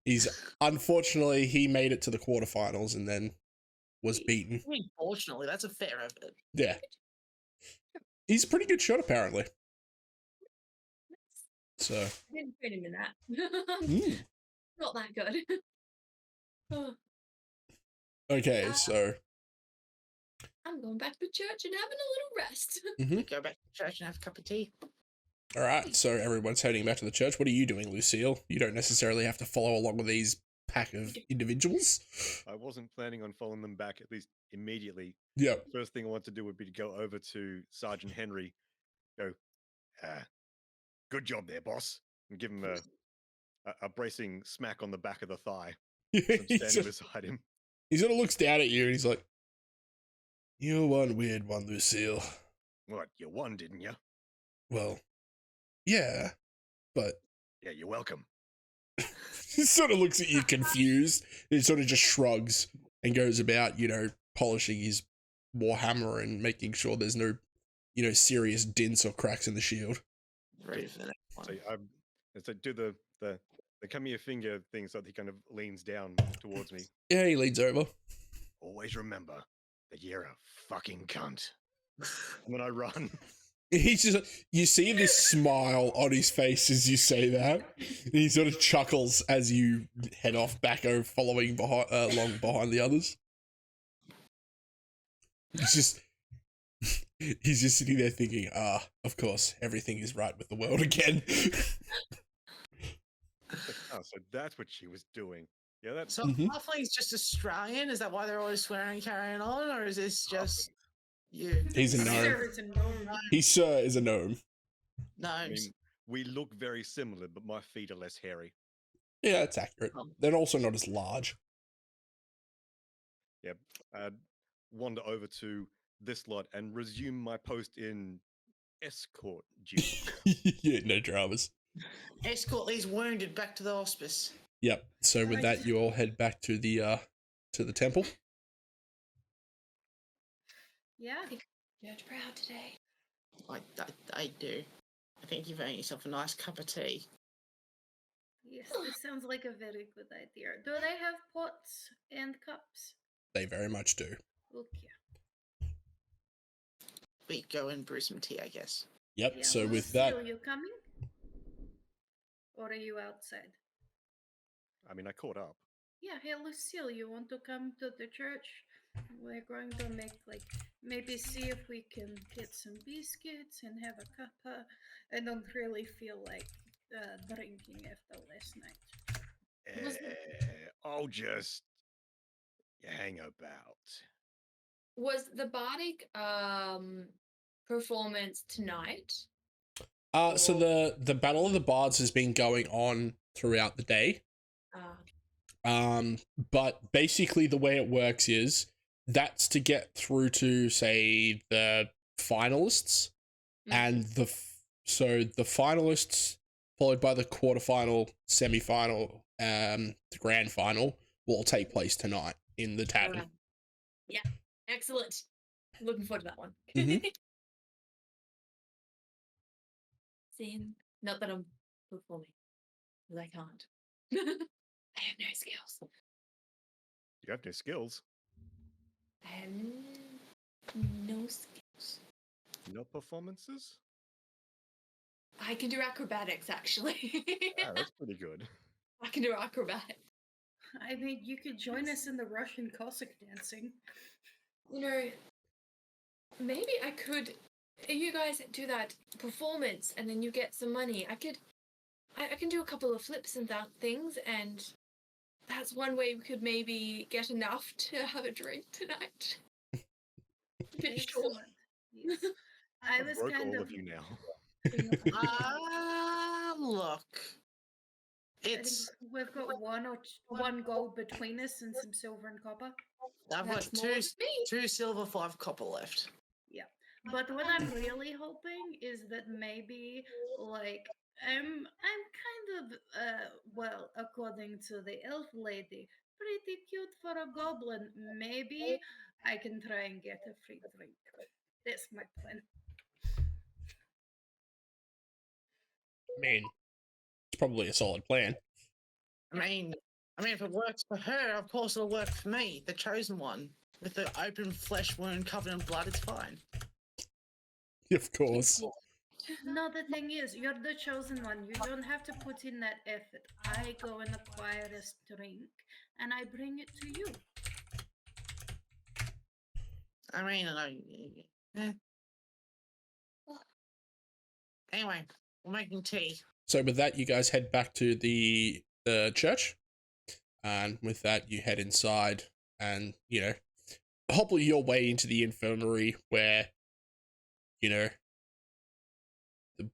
He's unfortunately he made it to the quarterfinals and then was beaten. Unfortunately, that's a fair effort. Yeah. He's a pretty good shot apparently. So I didn't train him in that. mm. Not that good. Oh, Okay, so I'm going back to church and having a little rest. Go back to church and have a cup of tea. all right, so everyone's heading back to the church. What are you doing, Lucille? You don't necessarily have to follow along with these pack of individuals. I wasn't planning on following them back, at least immediately. Yep. First thing I want to do would be to go over to Sergeant Henry, go, good job there, boss, and give him a bracing smack on the back of the thigh. I'm standing beside him. He sort of looks down at you and he's like, "You're one weird one, Lucille." What, you won, didn't you? Well, yeah, but Yeah, you're welcome. he sort of looks at you confused. He sort of just shrugs and goes about, polishing his warhammer and making sure there's no, serious dents or cracks in the shield. Ready for the next one. So do the come here finger thing so that he kind of leans down towards me. Yeah, he leans over. Always remember that you're a fucking cunt. And then I run. He's just, you see this smile on his face as you say that. And he sort of chuckles as you head off back over, following behind, along behind the others. He's just sitting there thinking, of course, everything is right with the world again. Oh, so that's what she was doing. Yeah, that's So Halfling's just Australian? Is that why they're always swearing and carrying on? Or is this just you? He's a gnome. Sir is a gnome. He sir is a gnome. No. I mean, we look very similar, but my feet are less hairy. Yeah, that's accurate. They're also not as large. Yep. I'd wander over to this lot and resume my post in escort duty. Yeah, no dramas. Escort these wounded back to the hospice. Yep. So with that, you all head back to the temple. Yeah. Church proud today. I do. I think you've earned yourself a nice cup of tea. Yes, this sounds like a very good idea. Do they have pots and cups? They very much do. Okay. We go and brew some tea, I guess. Yep. Yeah, So with that, Lucille, you coming? Or are you outside? I mean, I caught up. Yeah, hey Lucille, you want to come to the church? We're going to make maybe see if we can get some biscuits and have a cuppa. I don't really feel like drinking after last night. I'll just hang about. Was the bardic performance tonight? so the Battle of the Bards has been going on throughout the day. But basically the way it works is that's to get through to, say, the finalists, and the finalists followed by the quarterfinal, semi-final, the grand final will take place tonight in the tavern. Yeah, excellent. Looking forward to that one. Seeing, not that I'm performing, because I can't. I have no skills. You have no skills. I have no skills. No performances? I can do acrobatics, actually. Yeah, that's pretty good. I can do acrobatics. I mean, you could join us in the Russian Cossack dancing. Maybe I could. You guys do that performance, and then you get some money. I can do a couple of flips and that things, and that's one way we could maybe get enough to have a drink tonight. Excellent. Yes. I was broke kind all of of you now. Look. I think It's we've got one gold between us and some silver and copper. I've got That's more than me. two silver, 5 copper left. Yeah. But what I'm really hoping is that maybe I'm kind of well, according to the elf lady, pretty cute for a goblin. Maybe I can try and get a free drink. That's my plan. I mean, it's probably a solid plan. I mean, if it works for her, of course it'll work for me, the chosen one. With the open flesh wound covered in blood, it's fine. Of course. No, the thing is, you're the chosen one. You don't have to put in that effort. I go and acquire this drink, and I bring it to you. I mean, eh. Anyway, we're making tea. So with that, you guys head back to the church, and with that, you head inside, and hobble your way into the infirmary where,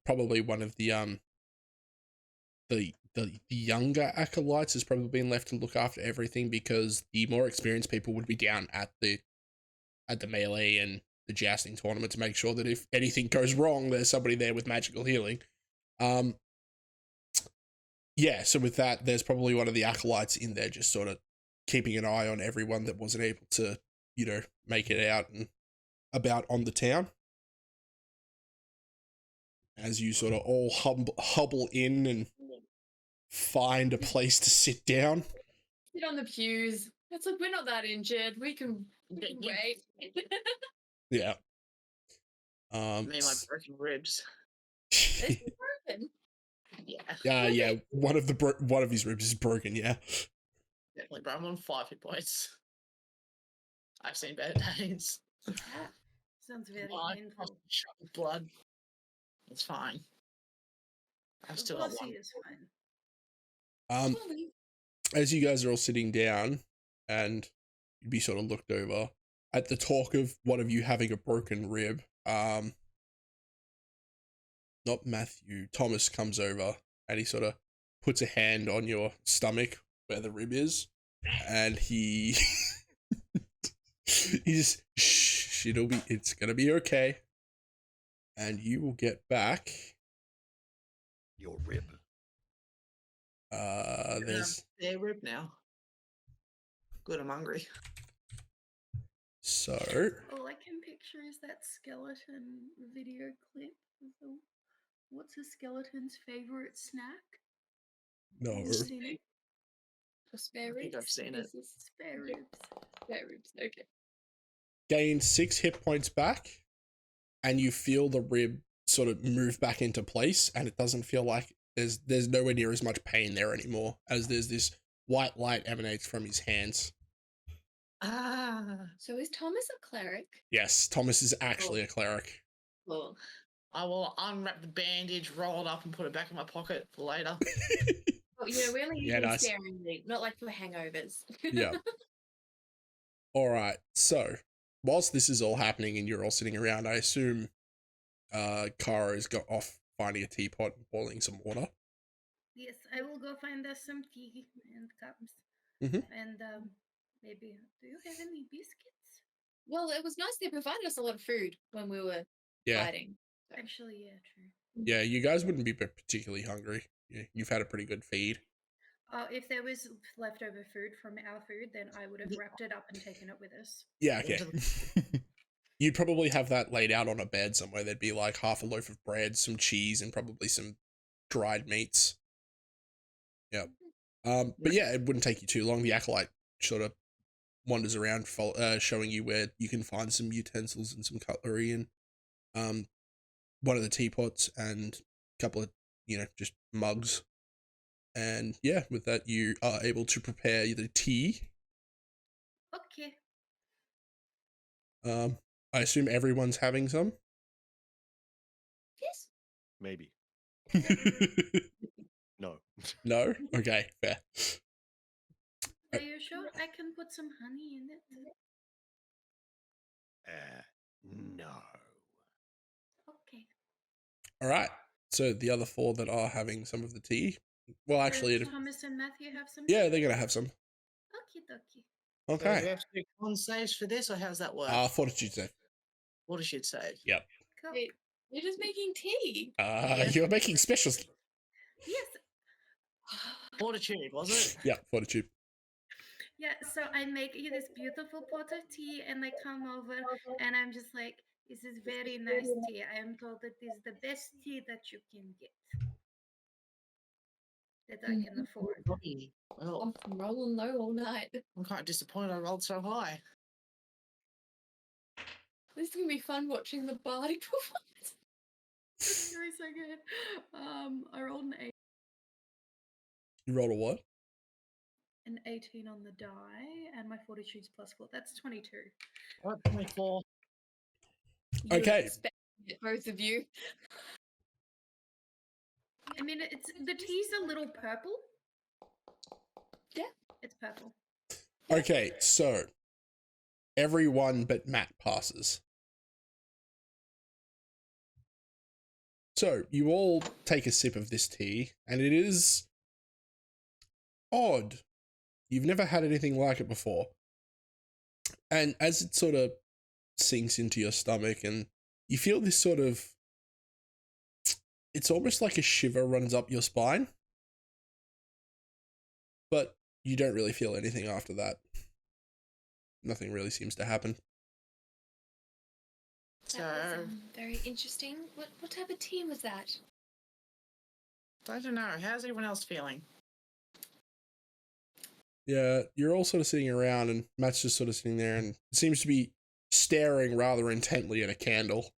probably one of the younger acolytes has probably been left to look after everything, because the more experienced people would be down at the melee and the jousting tournament to make sure that if anything goes wrong, there's somebody there with magical healing. Yeah, so with that, there's probably one of the acolytes in there just sort of keeping an eye on everyone that wasn't able to, make it out and about on the town. As you sort of all hobble in and find a place to sit down. Sit on the pews. It's like, we're not that injured. We can wait. Yeah. Me and my broken ribs. It's broken. Yeah. Yeah. One of his ribs is broken. Yeah. Definitely, bro. I'm on 5 hit points. I've seen better days. Sounds very I'm painful. shot with blood. It's fine. I've still Of got course one. he is fine. As you guys are all sitting down, and you'd be sort of looked over at the talk of one of you having a broken rib. Not Matthew. Thomas comes over and he sort of puts a hand on your stomach where the rib is, and he just shh. It's gonna be okay, and you will get back. Your rib. There's their rib now. Good, I'm hungry. so All I can picture is that skeleton video clip. What's a skeleton's favorite snack? no. Have you seen it? Spare I think ribs. I've seen it. Spare ribs. Spare ribs. Okay. Gain 6 hit points back, and you feel the rib sort of move back into place, and it doesn't feel like there's nowhere near as much pain there anymore, as there's this white light emanates from his hands. Ah. So is Thomas a cleric? Yes, Thomas is actually a cleric. Cool. I will unwrap the bandage, roll it up, and put it back in my pocket for later. Oh, we only use Yeah, them nice. sparingly, not like for hangovers. Yeah. All right. So, whilst this is all happening and you're all sitting around, I assume Kara has got off finding a teapot and boiling some water. Yes, I will go find us some tea and cups. Mhm. And maybe, do you have any biscuits? Well, it was nice they provided us a lot of food when we were Yeah. fighting. Actually, yeah, true. Yeah, you guys wouldn't be particularly hungry. You've had a pretty good feed. If there was leftover food from our food, then I would have wrapped it up and taken it with us. Yeah, okay. You'd probably have that laid out on a bed somewhere. There'd be like half a loaf of bread, some cheese, and probably some dried meats. Yeah. But yeah, it wouldn't take you too long. The acolyte sort of wanders around, showing you where you can find some utensils and some cutlery and one of the teapots and a couple of, just mugs. And yeah, with that, you are able to prepare the tea. Okay. I assume everyone's having some? Yes. Maybe. No. No? Okay, fair. Are you sure? I can put some honey in it. No. Okay. All right. So the other 4 that are having some of the tea. Well, actually, Will Thomas and Matthew have some? yeah, they're gonna have some. Okie dokie. So do we Okay. have to do con saves for this, or how's that work? Fortitude save. Fortitude save. Yep. Cool. Wait, you're just making tea. You're making specials. Yes. Fortitude, was it? Yeah, fortitude. Yeah, so I make you this beautiful pot of tea, and they come over, and I'm just like, this is very nice tea. I am told that this is the best tea that you can get, that I can afford. Robbie, well, I'm rolling low all night. I'm quite disappointed I rolled so high. This is gonna be fun watching the bardic performance. It's gonna be so good. I rolled You rolled a what? an 18 on the die, and my fortitude's +4. That's 22. What, 24? You Okay. expect it, both of you. I mean, it's the tea's a little purple. Yeah. It's purple. Okay, so everyone but Matt passes. So you all take a sip of this tea, and it is odd. You've never had anything like it before. And as it sort of sinks into your stomach, and you feel this sort of, it's almost like a shiver runs up your spine, but you don't really feel anything after that. Nothing really seems to happen. So, That was very interesting. What type of tea was that? I don't know. How's everyone else feeling? Yeah, you're all sort of sitting around, and Matt's just sort of sitting there and seems to be staring rather intently at a candle.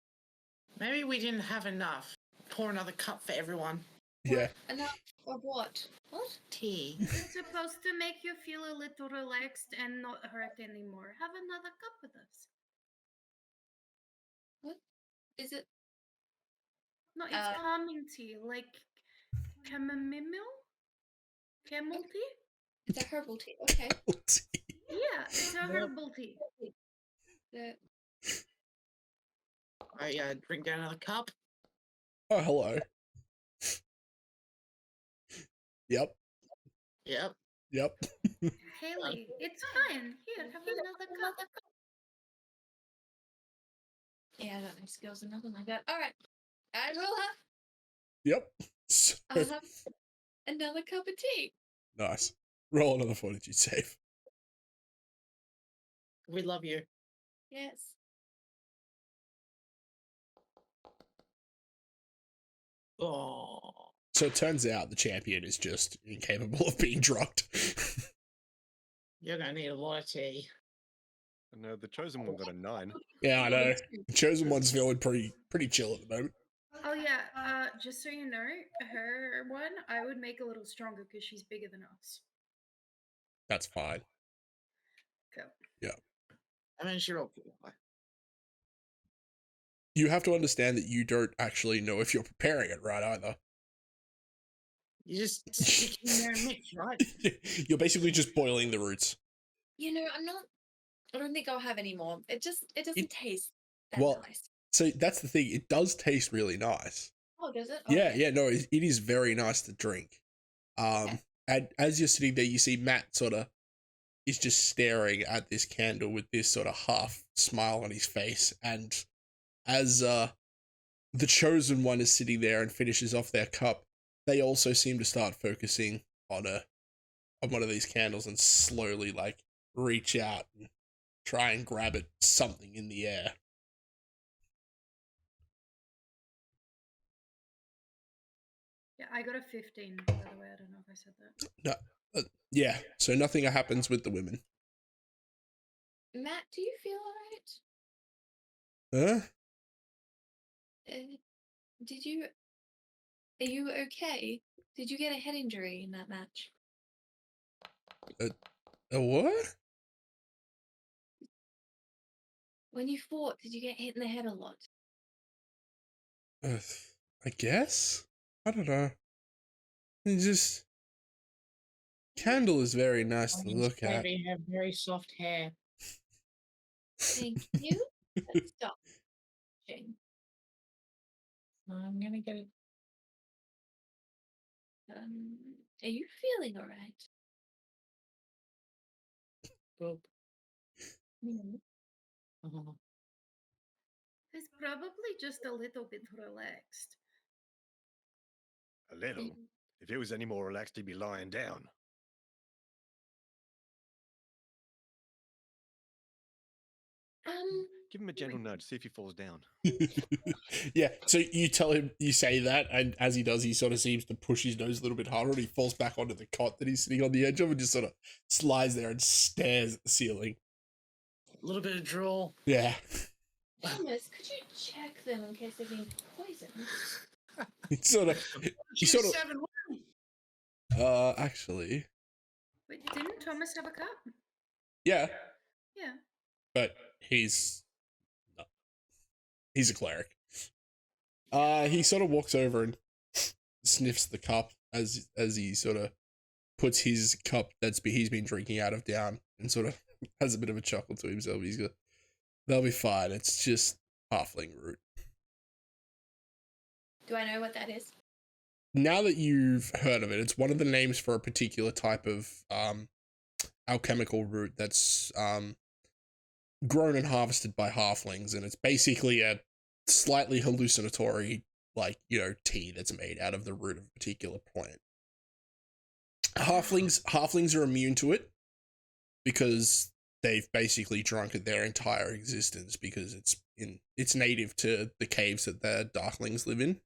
Maybe we didn't have enough. Pour another cup for everyone. Yeah. Enough of what? What? Tea. It's supposed to make you feel a little relaxed and not hurt anymore. Have another cup with us. What is it? No, it's calming tea, like chamomile? Camel tea? It's a herbal tea. Okay. Yeah, it's a herbal tea. I drink down another cup. Oh, hello. Yep. Yep. Yep. Haley, it's fine. Here, have another cup. Yeah, I got no skills or nothing like that. All right, I will have. Yep. So, I'll have another cup of tea. nice. Roll another fortitude save. We love you. Yes. Oh. So it turns out the champion is just incapable of being drugged. You're going to need a lot of tea. No, the chosen one got a 9. Yeah, I know. The chosen one's feeling pretty chill at the moment. Oh yeah, just so you know, her one, I would make a little stronger because she's bigger than us. That's fine. Cool. Yeah. I mean, she rolled pretty high. You have to understand that you don't actually know if you're preparing it right either. You just stick in there and mix, right? You're basically just boiling the roots. You know, I don't think I'll have any more. It doesn't taste that well, nice. So that's the thing. It does taste really nice. Oh, does it? Yeah, Okay. yeah. No, it is very nice to drink. Okay. And as you're sitting there, you see Matt sort of is just staring at this candle with this sort of half smile on his face, and as the chosen one is sitting there and finishes off their cup, they also seem to start focusing on one of these candles and slowly like reach out and try and grab at something in the air. Yeah, I got a 15, by the way. I don't know if I said that. No, yeah. So nothing happens with the women. Matt, do you feel alright? Huh? Are you okay? Did you get a head injury in that match? A what? When you fought, did you get hit in the head a lot? I guess? I don't know. It just... Candle is very nice to look at. They have very soft hair. Thank you. Let's stop. I'm gonna get it. Are you feeling alright? Boop. Mm. Oh. It's probably just a little bit relaxed. A little. If he was any more relaxed, he'd be lying down. Give him a gentle nudge, see if he falls down. Yeah, so you tell him, you say that, and as he does, he sort of seems to push his nose a little bit harder, and he falls back onto the cot that he's sitting on the edge of and just sort of slides there and stares at the ceiling. A little bit of drool. Yeah. Thomas, could you check them in case they've been poisoned? He sort of, actually, Wait, didn't Thomas have a cup? yeah, Yeah. but he's a cleric. He sort of walks over and sniffs the cup as he sort of puts his cup he's been drinking out of down and sort of has a bit of a chuckle to himself. He's got, they'll be fine. It's just halfling root. Do I know what that is? Now that you've heard of it, it's one of the names for a particular type of alchemical root that's grown and harvested by halflings, and it's basically a slightly hallucinatory, like, you know, tea that's made out of the root of a particular plant. Halflings are immune to it because they've basically drunk it their entire existence because it's native to the caves that the darklings live in.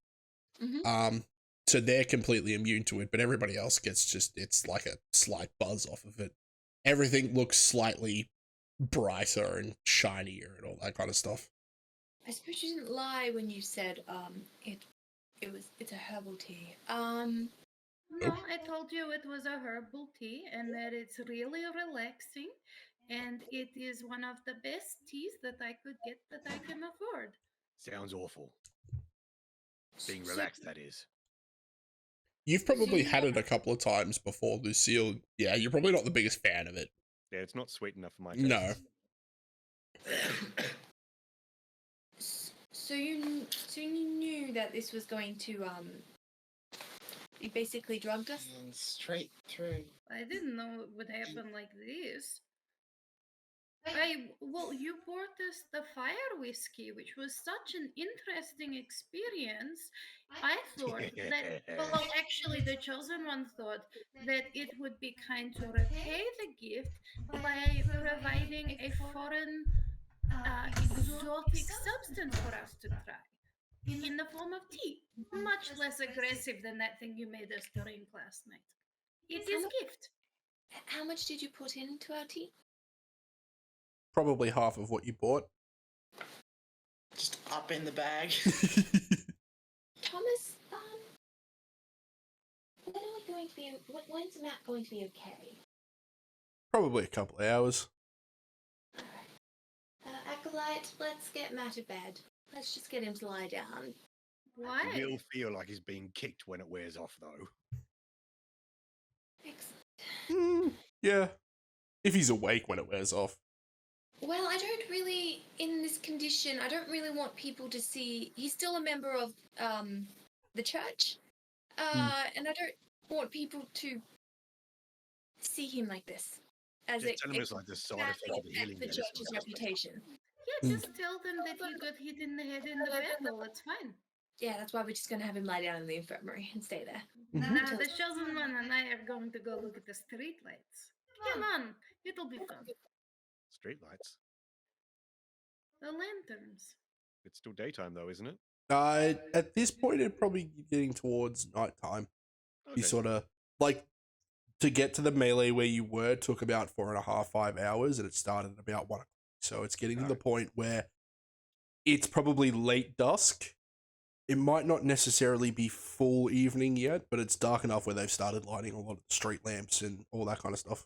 Mm-hmm. So they're completely immune to it, but everybody else gets it's like a slight buzz off of it. Everything looks slightly brighter and shinier and all that kind of stuff. I suppose you didn't lie when you said it's a herbal tea. No, I told you it was a herbal tea and that it's really relaxing, and it is one of the best teas that I could get that I can afford. Sounds awful. Being relaxed, that is. You've probably had it a couple of times before, Lucille. Yeah, you're probably not the biggest fan of it. Yeah, it's not sweet enough for my taste. No. So you knew that this was going to you basically drugged us? And straight through. I didn't know it would happen like this. Well, you brought us the fire whiskey, which was such an interesting experience. I thought that, well, actually, the chosen one thought that it would be kind to repay the gift by providing a foreign, exotic substance for us to try in the form of tea, much less aggressive than that thing you made us drink last night. It is gift. How much did you put into our tea? Probably half of what you bought. Just up in the bag. Thomas, when are we going to be? When's Matt going to be okay? Probably a couple of hours. Alright. Acolyte, let's get Matt to bed. Let's just get him to lie down. Why? He will feel like he's being kicked when it wears off, though. Excellent. Yeah. If he's awake when it wears off. Well, I don't really, in this condition, I don't really want people to see. He's still a member of the church, and I don't want people to see him like this. As Just tell him it's like the side effect of the healing the medicine. church's reputation. Yeah, just tell them that he got hit in the head in the battle. It's fine. Yeah, that's why we're just going to have him lie down in the infirmary and stay there. Now, the chosen one and I are going to go look at the street lights. Come on, it'll be fun. Street lights. The lanterns. It's still daytime, though, isn't it? At this point, it'd probably be getting towards nighttime. Okay. You sort of, like, to get to the melee where you were took about 4.5, 5 hours, and it started at about 1 o'clock. So it's getting to the point where it's probably late dusk. It might not necessarily be full evening yet, but it's dark enough where they've started lighting a lot of the street lamps and all that kind of stuff.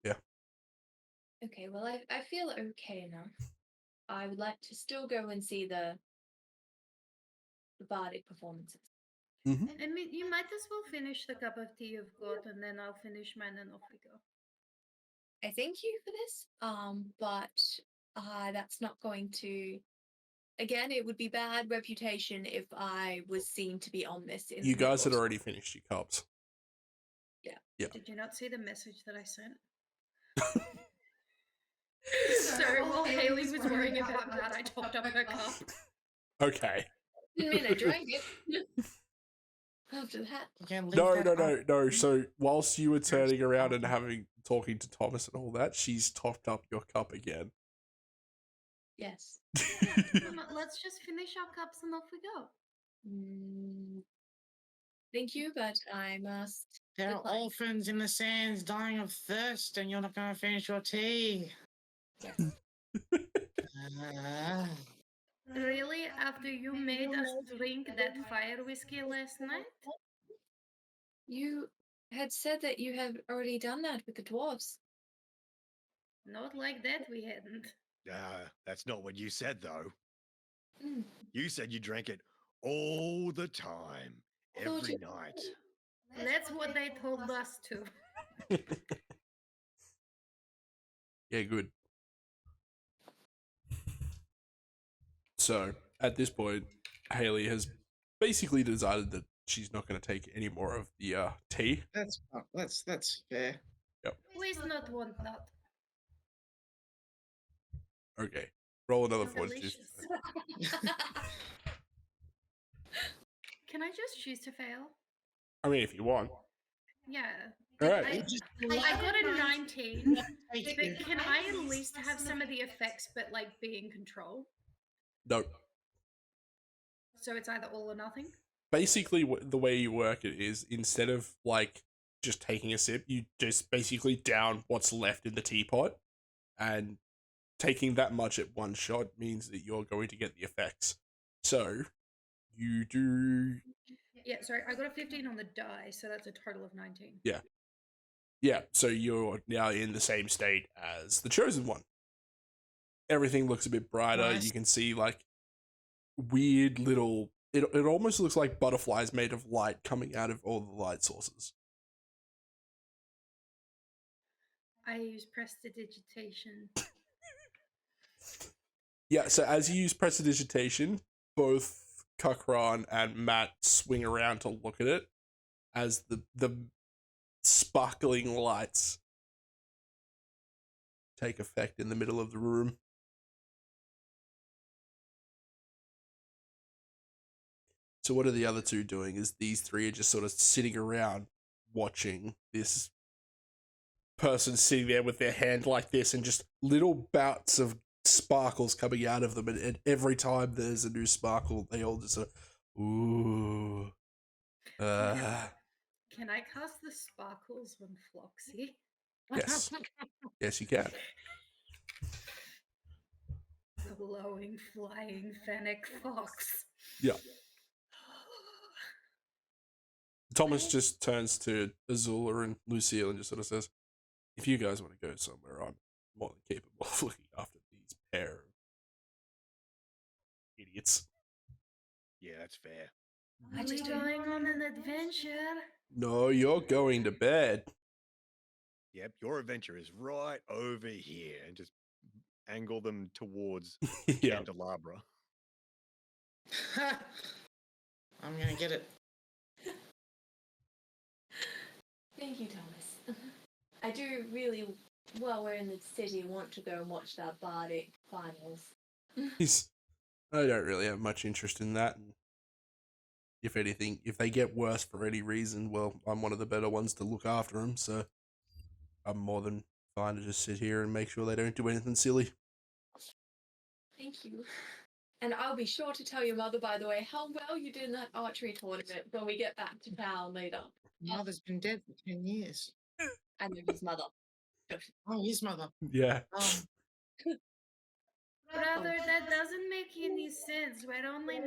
Yeah. Okay, well, I feel okay enough. I would like to still go and see the bardic performances. Mm-hmm. I mean, you might as well finish the cup of tea you've got, and then I'll finish mine and off we go. I thank you for this, but that's not going to. Again, it would be bad reputation if I was seen to be on this. You guys had already finished your cups. Yeah. Did you not see the message that I sent? So while Haley was worrying about that, I topped up her cup. Okay. Didn't mean I drank it. After that. Again, leave No, that no, up. no, no. So whilst you were turning around and talking to Thomas and all that, she's topped up your cup again. Yes. Let's just finish our cups and off we go. Thank you, but I must. There are decline. orphans in the sands dying of thirst, and you're not going to finish your tea. Yes. Ah. Really? After you made us drink that fire whiskey last night? You had said that you had already done that with the dwarves. Not like that, we hadn't. That's not what you said, though. Mm. You said you drank it all the time, Although every to- night. That's what they told us to. Yeah, good. So at this point, Haley has basically decided that she's not going to take any more of the tea. That's fair. Waste not, want not. Okay, roll another fortitude. Delicious. Can I just choose to fail? I mean, if you want. Yeah. All right. I got a 19, Thank you. but can I at least have some of the effects, but like be in control? No. So it's either all or nothing? Basically, the way you work it is instead of like just taking a sip, you just basically down what's left in the teapot, and taking that much at one shot means that you're going to get the effects. So you do. Yeah, sorry, I got a 15 on the die, so that's a total of 19. Yeah, so you're now in the same state as the chosen one. Everything looks a bit brighter. Nice. You can see like weird little. It almost looks like butterflies made of light coming out of all the light sources. I use prestidigitation. Yeah, so as you use prestidigitation, both Kakran and Matt swing around to look at it as the sparkling lights take effect in the middle of the room. So what are the other two doing? Is these three are just sort of sitting around watching this person sitting there with their hand like this and just little bouts of sparkles coming out of them, and every time there's a new sparkle, they all just sort of, ooh. Can I cast the sparkles on Floxy? Yes. Yes, you can. Glowing, flying, fennec fox. Yeah. Thomas just turns to Azula and Lucille and just sort of says, if you guys want to go somewhere, I'm more than capable of looking after these pair of idiots. Yeah, that's fair. I Are we just don't- going on an adventure? No, you're going to bed. Yep, your adventure is right over here, and just angle them towards Yeah. Candelabra. I'm gonna get it. Thank you, Thomas. I do really, while we're in the city, want to go and watch that Bardic finals. I don't really have much interest in that. And if anything, if they get worse for any reason, well, I'm one of the better ones to look after them, so I'm more than fine to just sit here and make sure they don't do anything silly. Thank you. And I'll be sure to tell your mother, by the way, how well you did in that archery tournament when we get back to town later. Mother's been dead for 10 years. I know his mother. Oh, his mother. Yeah. Brother, that doesn't make any sense. We're only 9.5.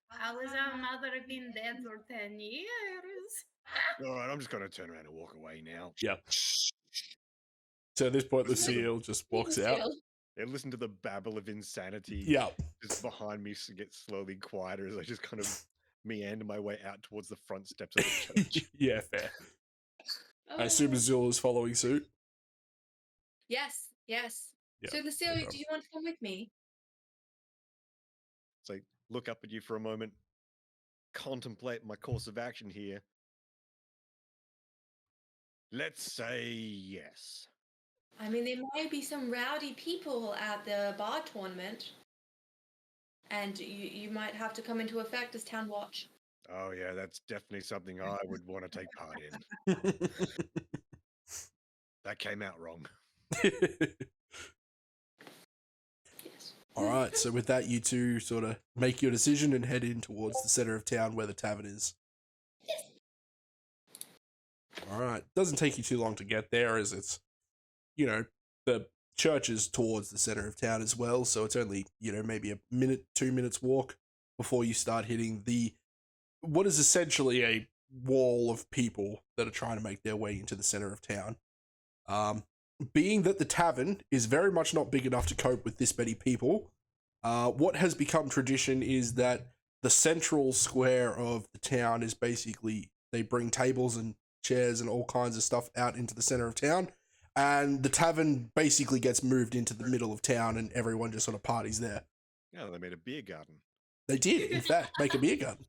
How has our mother been dead for 10 years? All right, I'm just going to turn around and walk away now. Yeah. So at this point, Lucille just walks out. And listen to the babble of insanity Yeah. just behind me get slowly quieter as I just kind of meander my way out towards the front steps of the church. Yeah, fair. I assume Azul is following suit. Yes, yes. Yeah, So, Lucille, no problem. do you want to come with me? So look up at you for a moment, contemplate my course of action here. Let's say yes. I mean, there might be some rowdy people at the bar tournament, and you might have to come into effect as town watch. Oh yeah, that's definitely something I would want to take part in. That came out wrong. All right, so with that, you two sort of make your decision and head in towards the center of town where the tavern is. All right, doesn't take you too long to get there, as it's, the church is towards the center of town as well, so it's only, maybe a minute, 2 minutes walk before you start hitting what is essentially a wall of people that are trying to make their way into the center of town. Being that the tavern is very much not big enough to cope with this many people, what has become tradition is that the central square of the town is basically, they bring tables and chairs and all kinds of stuff out into the center of town, and the tavern basically gets moved into the middle of town and everyone just sort of parties there. Yeah, they made a beer garden. They did, in fact, make a beer garden.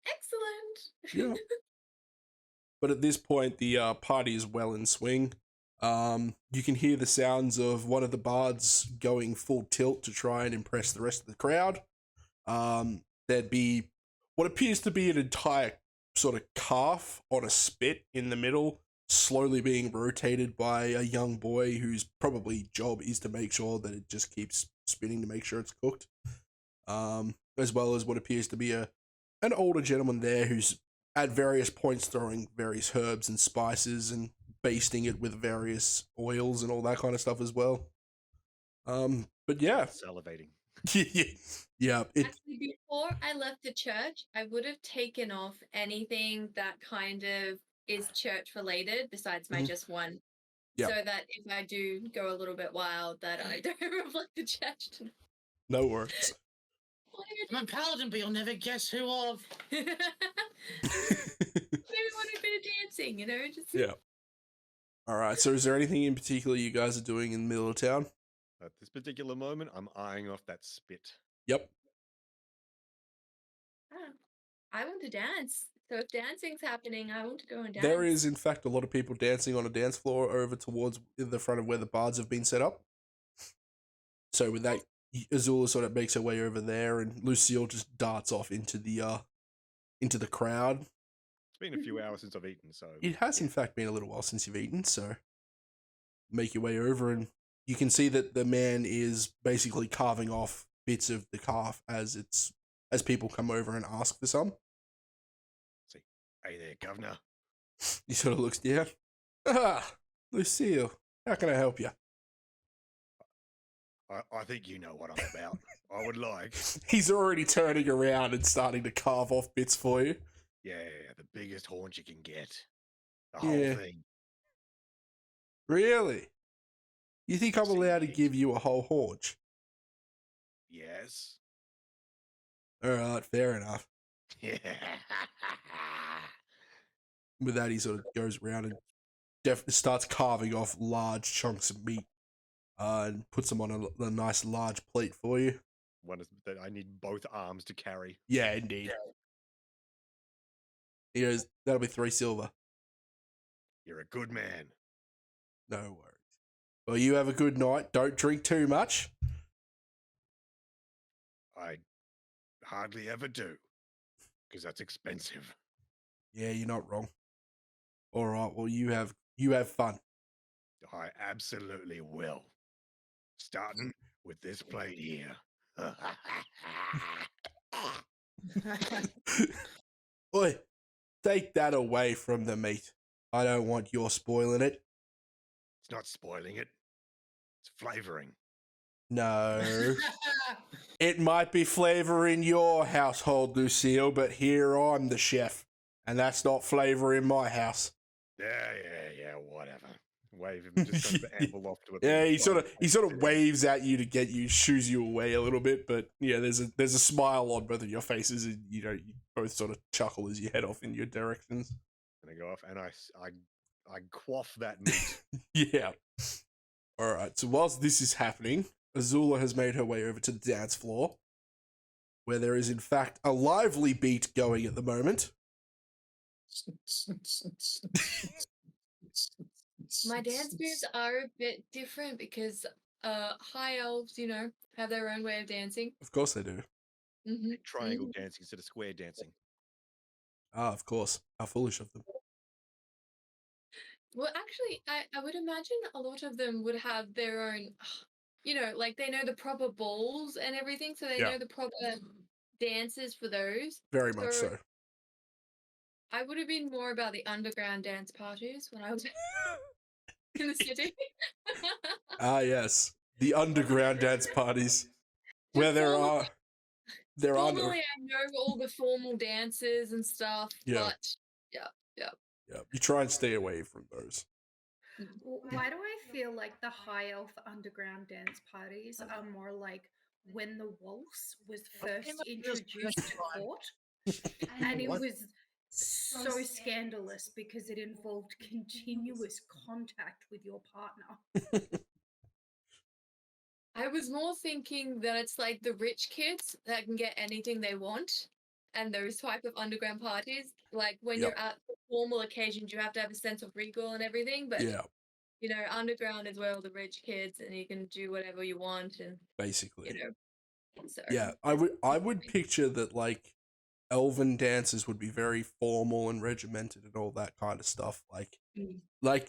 Excellent. Yeah. But at this point, the party is well in swing. You can hear the sounds of one of the bards going full tilt to try and impress the rest of the crowd. There'd be what appears to be an entire sort of calf on a spit in the middle, slowly being rotated by a young boy whose probably job is to make sure that it just keeps spinning to make sure it's cooked. As well as what appears to be an older gentleman there who's at various points throwing various herbs and spices and basting it with various oils and all that kind of stuff as well. But yeah. Salivating. Yeah. Actually, before I left the church, I would have taken off anything that kind of is church related besides my just one. Yep. So that if I do go a little bit wild, that I don't reflect the church tonight. No worries. I'm a paladin, but you'll never guess who of. Maybe want a bit of dancing, just Yeah. All right. So, is there anything in particular you guys are doing in the middle of town? At this particular moment, I'm eyeing off that spit. Yep. I want to dance. So if dancing's happening, I want to go and dance. There is, in fact, a lot of people dancing on a dance floor over towards the front of where the bards have been set up. So with that, Azula sort of makes her way over there, and Lucille just darts off into the crowd. It's been a few hours since I've eaten, so it has in fact been a little while since you've eaten. So make your way over, and you can see that the man is basically carving off bits of the calf as people come over and ask for some. See, hey there, governor. He sort of looks down. Ah, Lucille, how can I help you? I think you know what I'm about. I would like. He's already turning around and starting to carve off bits for you. Yeah, the biggest haunch you can get. The whole thing. Really? You think I'm allowed to give you a whole haunch? Yes. All right, fair enough. Yeah. With that, he sort of goes around and starts carving off large chunks of meat and puts them on a nice large plate for you. One is that I need both arms to carry. Yeah, indeed. He goes, that'll be 3 silver. You're a good man. No worries. Well, you have a good night. Don't drink too much. I hardly ever do, because that's expensive. Yeah, you're not wrong. All right, well, you have fun. I absolutely will. Starting with this plate here. Oi, take that away from the meat. I don't want your spoiling it. It's not spoiling it. It's flavoring. No. It might be flavor in your household, Lucille, but here I'm the chef, and that's not flavor in my house. Yeah, whatever. Wave him, just kind of amble off to it. Yeah, he sort of waves at you to get you, shoos you away a little bit, but yeah, there's a smile on both of your faces, and you both sort of chuckle as you head off in your directions. And I go off, and I quaff that meat. Yeah. All right. So whilst this is happening, Azula has made her way over to the dance floor, where there is in fact a lively beat going at the moment. My dance moves are a bit different because high elves, have their own way of dancing. Of course they do. Mm-hmm. Triangle dancing instead of square dancing. Ah, of course. How foolish of them. Well, actually, I would imagine a lot of them would have their own, like they know the proper balls and everything, so they Yeah. know the proper dances for those. Very much so. I would have been more about the underground dance parties when I was in the city. Ah, yes. The underground dance parties. Where Formally, there are no... I know all the formal dances and stuff, Yeah. but yeah. You try and stay away from those. Why do I feel like the high elf underground dance parties are more like when the waltz was first introduced to court? And it was so scandalous because it involved continuous contact with your partner. I was more thinking that it's like the rich kids that can get anything they want, and those type of underground parties. Like when Yep. you're at formal occasions, you have to have a sense of regal and everything. But Yeah, underground is where all the rich kids, and you can do whatever you want, and basically. So Yeah, I would picture that like elven dances would be very formal and regimented and all that kind of stuff. Like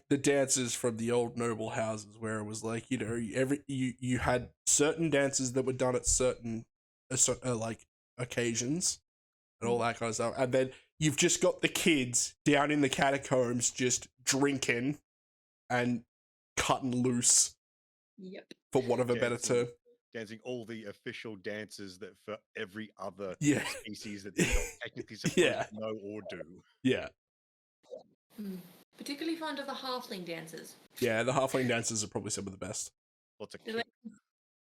the dances from the old noble houses where it was like, you had certain dances that were done at certain like occasions and all that kind of stuff. And then you've just got the kids down in the catacombs just drinking and cutting loose, Yep. for want of a better term. Dancing all the official dances that for every other Yeah. species that they're not technically supposed Yeah. to know or do. Yeah. Particularly fond of the halfling dances. Yeah, the halfling dances are probably some of the best. Lots of They're like,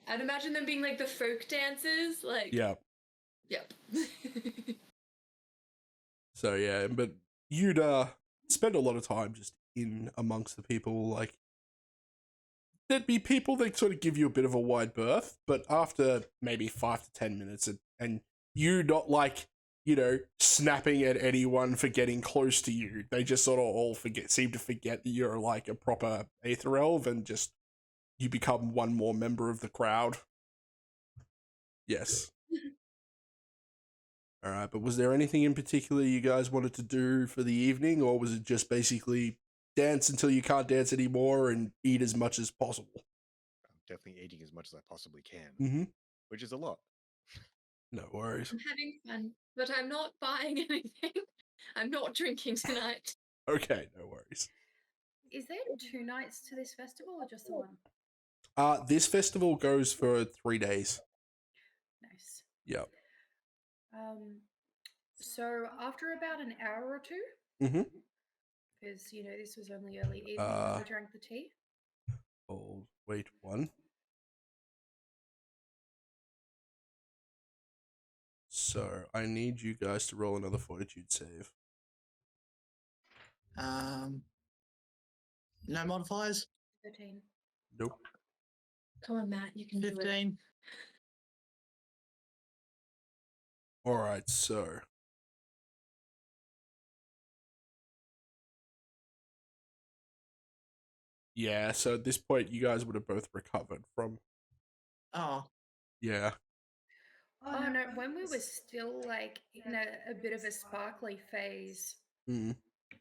I'd imagine them being like the folk dances, like Yeah. Yep. So yeah, but you'd spend a lot of time just in amongst the people. Like there'd be people that sort of give you a bit of a wide berth, but after maybe 5 to 10 minutes, and you not like snapping at anyone for getting close to you, they just sort of all seem to forget that you're like a proper aether elf, and just you become one more member of the crowd. Yes. All right, but was there anything in particular you guys wanted to do for the evening, or was it just basically dance until you can't dance anymore and eat as much as possible? I'm definitely eating as much as I possibly can, Mm-hmm. which is a lot. No worries. I'm having fun, but I'm not buying anything. I'm not drinking tonight. Okay, no worries. Is there 2 nights to this festival or just the one? This festival goes for 3 days. Nice. Yep. So after about an hour or two, Mm-hmm. because this was only early evening when we drank the tea. Oh, wait, one. So I need you guys to roll another fortitude save. No modifiers. 13. Nope. Come on, Matt, you can do it. 15. All right, so yeah, so at this point you guys would have both recovered from. Oh. Yeah. Oh no, when we were still like in a bit of a sparkly phase, Mm.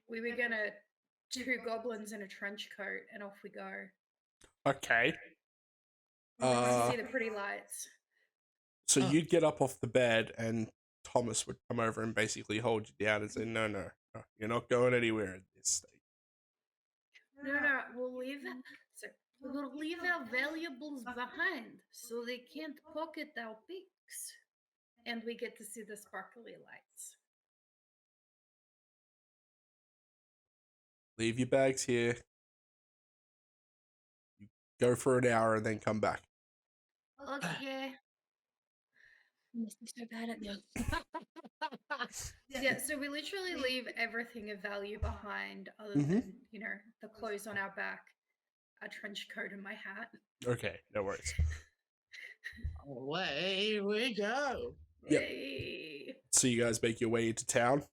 we were gonna 2 goblins in a trench coat and off we go. Okay. We went to see the pretty lights. So you'd get up off the bed and Thomas would come over and basically hold you down and say, no, you're not going anywhere in this state. No, we'll leave our valuables behind so they can't pocket our picks. And we get to see the sparkly lights. Leave your bags here. You go for an hour and then come back. Okay. I must be so bad at this. Yeah, so we literally leave everything of value behind other Mhm. than, the clothes on our back, a trench coat and my hat. Okay, no worries. Away we go. Yep. Hey. So you guys make your way into town.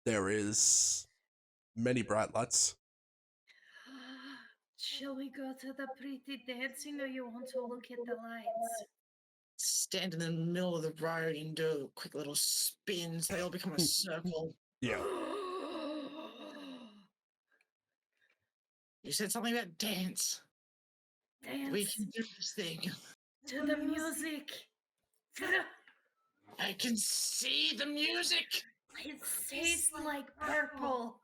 There is many bright lights. Shall we go to the pretty dancing or you want to look at the lights? Stand in the middle of the road and do a quick little spin so they all become a circle. Yeah. You said something about dance. We Dance can do this thing. to the music. I can see the music. It tastes like purple.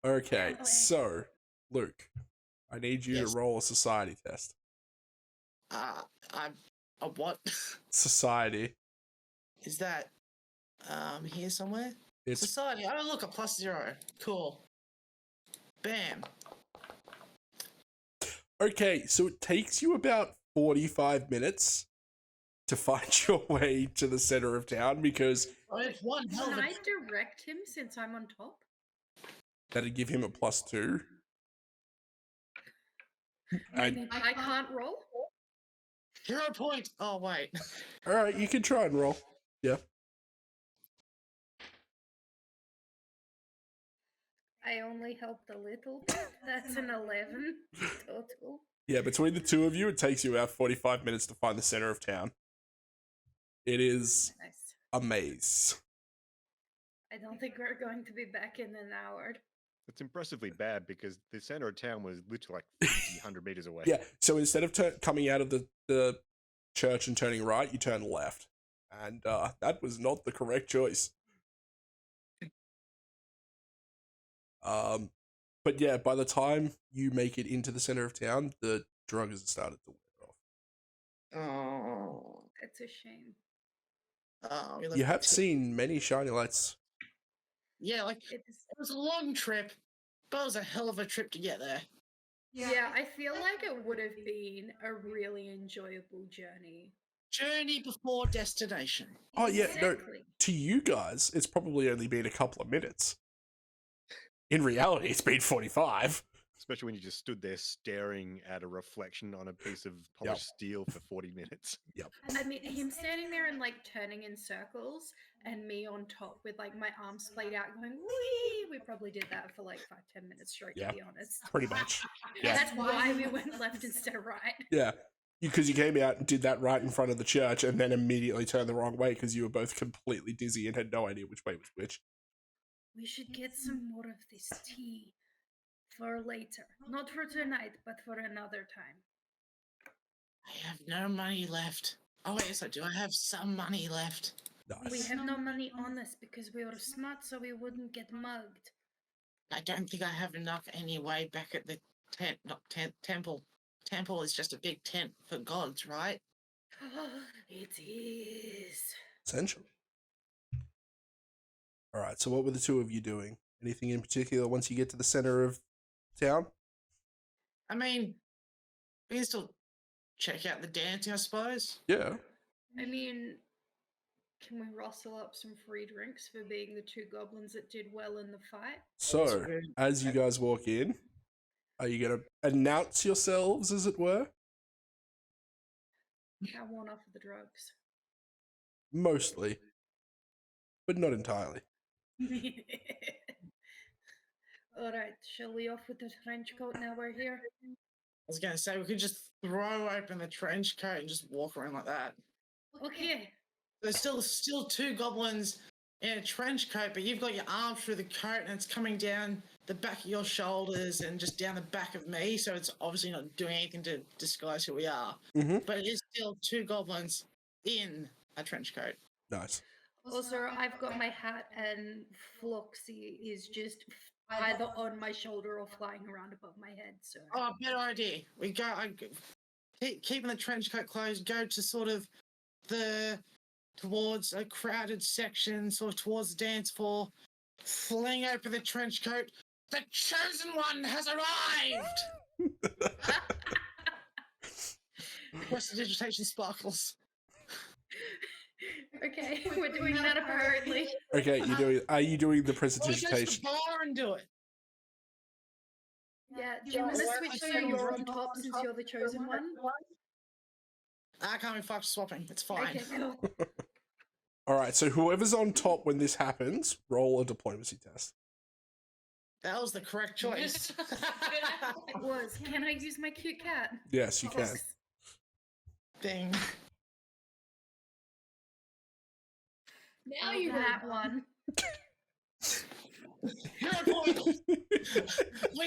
Okay, Boy. so Luke, I need you to Yes. roll a society test. I'm a what? Society. Is that here somewhere? It's Society. Oh, look, a +0. Cool. Bam. okay. So it takes you about 45 minutes to find your way to the center of town because Oh, it's one hell Can of a I direct him since I'm on top? that'd give him a +2. And I can't roll? hero point. Oh wait. all right, you can try and roll. Yeah. I only helped a little bit. That's an 11 total. Yeah, between the two of you, it takes you about 45 minutes to find the center of town. It is Nice. a maze. I don't think we're going to be back in an hour. It's impressively bad because the center of town was literally like 50, 100 meters away. Yeah, so instead of coming out of the church and turning right, you turn left. And that was not the correct choice. But yeah, by the time you make it into the center of town, the drug has started to wear off. Oh. That's a shame. Oh. You have seen many shiny lights. Yeah, like It is, it was a long trip, but it was a hell of a trip to get there. yeah, I feel like it would have been a really enjoyable journey. Journey before destination. Oh yeah, no. Exactly. To you guys, it's probably only been a couple of minutes. In reality, it's been 45. Especially when you just stood there staring at a reflection on a piece of polished steel for 40 minutes. I mean, him standing there and like turning in circles, and me on top with like my arms splayed out going, wee! We probably did that for like 5-10 minutes straight, Yeah. to be honest. Pretty much. Yeah. Yeah. That's why we went left instead of right. Yeah. Because you came out and did that right in front of the church and then immediately turned the wrong way because you were both completely dizzy and had no idea which way was which. We should get some more of this tea for later. Not for tonight, but for another time. I have no money left. Oh wait, yes I do. I have some money left. We Nice. have no money on us because we were smart so we wouldn't get mugged. I don't think I have enough anyway back at the temple. Temple is just a big tent for gods, right? It is. Essentially. All right, so what were the two of you doing? Anything in particular once you get to the center of town? I mean, we can still check out the dancing, I suppose. Yeah. I mean, can we rustle up some free drinks for being the two goblins that did well in the fight? So, Good. as you guys walk in, are you going to announce yourselves, as it were? I want off of the drugs. Mostly, but not entirely. All right, shall we off with the trench coat now we're here? I was gonna say we could just throw open the trench coat and just walk around like that. Okay. There's still two goblins in a trench coat, but you've got your arm through the coat and it's coming down the back of your shoulders and just down the back of me, so it's obviously not doing anything to disguise who we are. Mm-hmm. But it is still two goblins in a trench coat. Nice. Also, I've got my hat and Floxy is just either on my shoulder or flying around above my head, so... Oh, better idea. We go, keeping the trench coat closed, go to sort of towards a crowded section, sort of towards the dance floor, fling open the trench coat. The chosen one has arrived! Prestidigitation sparkles. Okay, we're doing that apparently. Okay, are you doing the Or we go to the prestidigitation? bar and do it. Yeah, do you want to switch so you're on top since you're the chosen one? I can't be fucked swapping. It's fine. Okay, cool. All right, so whoever's on top when this happens, roll a diplomacy test. That was the correct choice. It was. Can I use my cute cat? Yes, you can. Ding. Now you that win. one. Hero point! We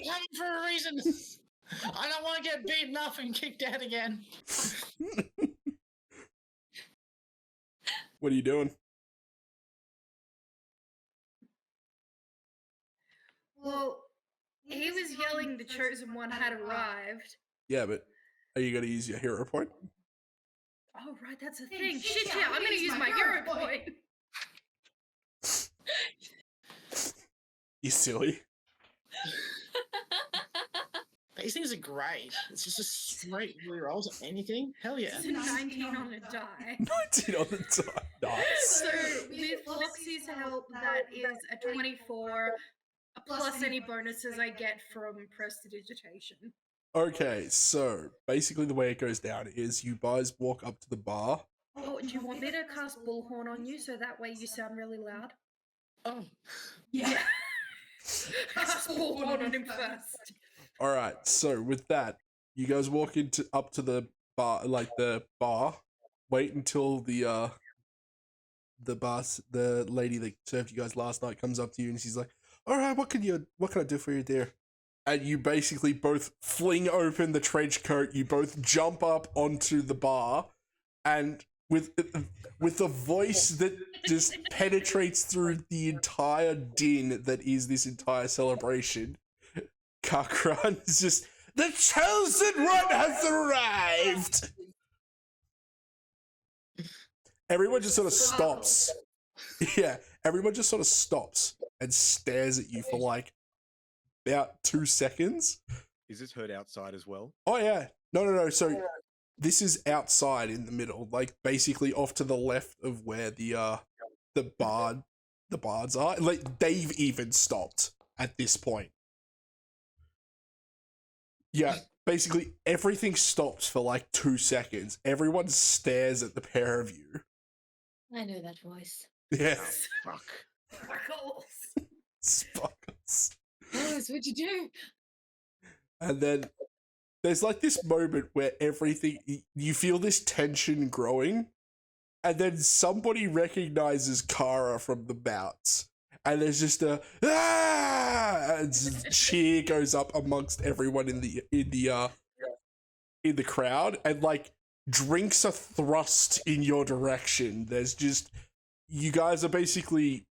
have it for a reason. I don't want to get beaten up and kicked out again. What are you doing? Well, he was yelling the chosen one had arrived. Yeah, but are you going to use your hero point? Oh, right, that's a thing. Shit, yeah, I'm gonna use my hero point. You silly. These things are great. It's just a straight rerolls or anything. Hell yeah. It's a 19 on a die. 19 on the die. Nice. So, with Foxy's help, that is a 24, plus any bonuses I get from prestidigitation. Okay, so basically the way it goes down is you guys walk up to the bar. Oh, do you want me to cast Bullhorn on you so that way you sound really loud? Oh. Yeah. Cast Bullhorn on him first. All right, so with that, you guys walk up to the bar, wait until the lady that served you guys last night comes up to you and she's like, "All right, what can I do for you, dear?" And you basically both fling open the trench coat, you both jump up onto the bar, and with a voice that just penetrates through the entire din that is this entire celebration, Kakran is just, "The chosen one has arrived!" Everyone just sort of stops. Yeah, everyone just sort of stops and stares at you for like about 2 seconds. Is this heard outside as well? Oh yeah. No. So this is outside in the middle, like basically off to the left of where the bards are. Like they've even stopped at this point. Yeah, basically everything stops for like 2 seconds. Everyone stares at the pair of you. I know that voice. Yeah. Oh, fuck. Sparkles. Sparkles. Rose, what'd you do? And then there's like this moment where everything, you feel this tension growing, and then somebody recognizes Kara from the bouts, and there's just a and cheer goes up amongst everyone in the crowd, and like drinks are thrust in your direction. There's just, you guys are basically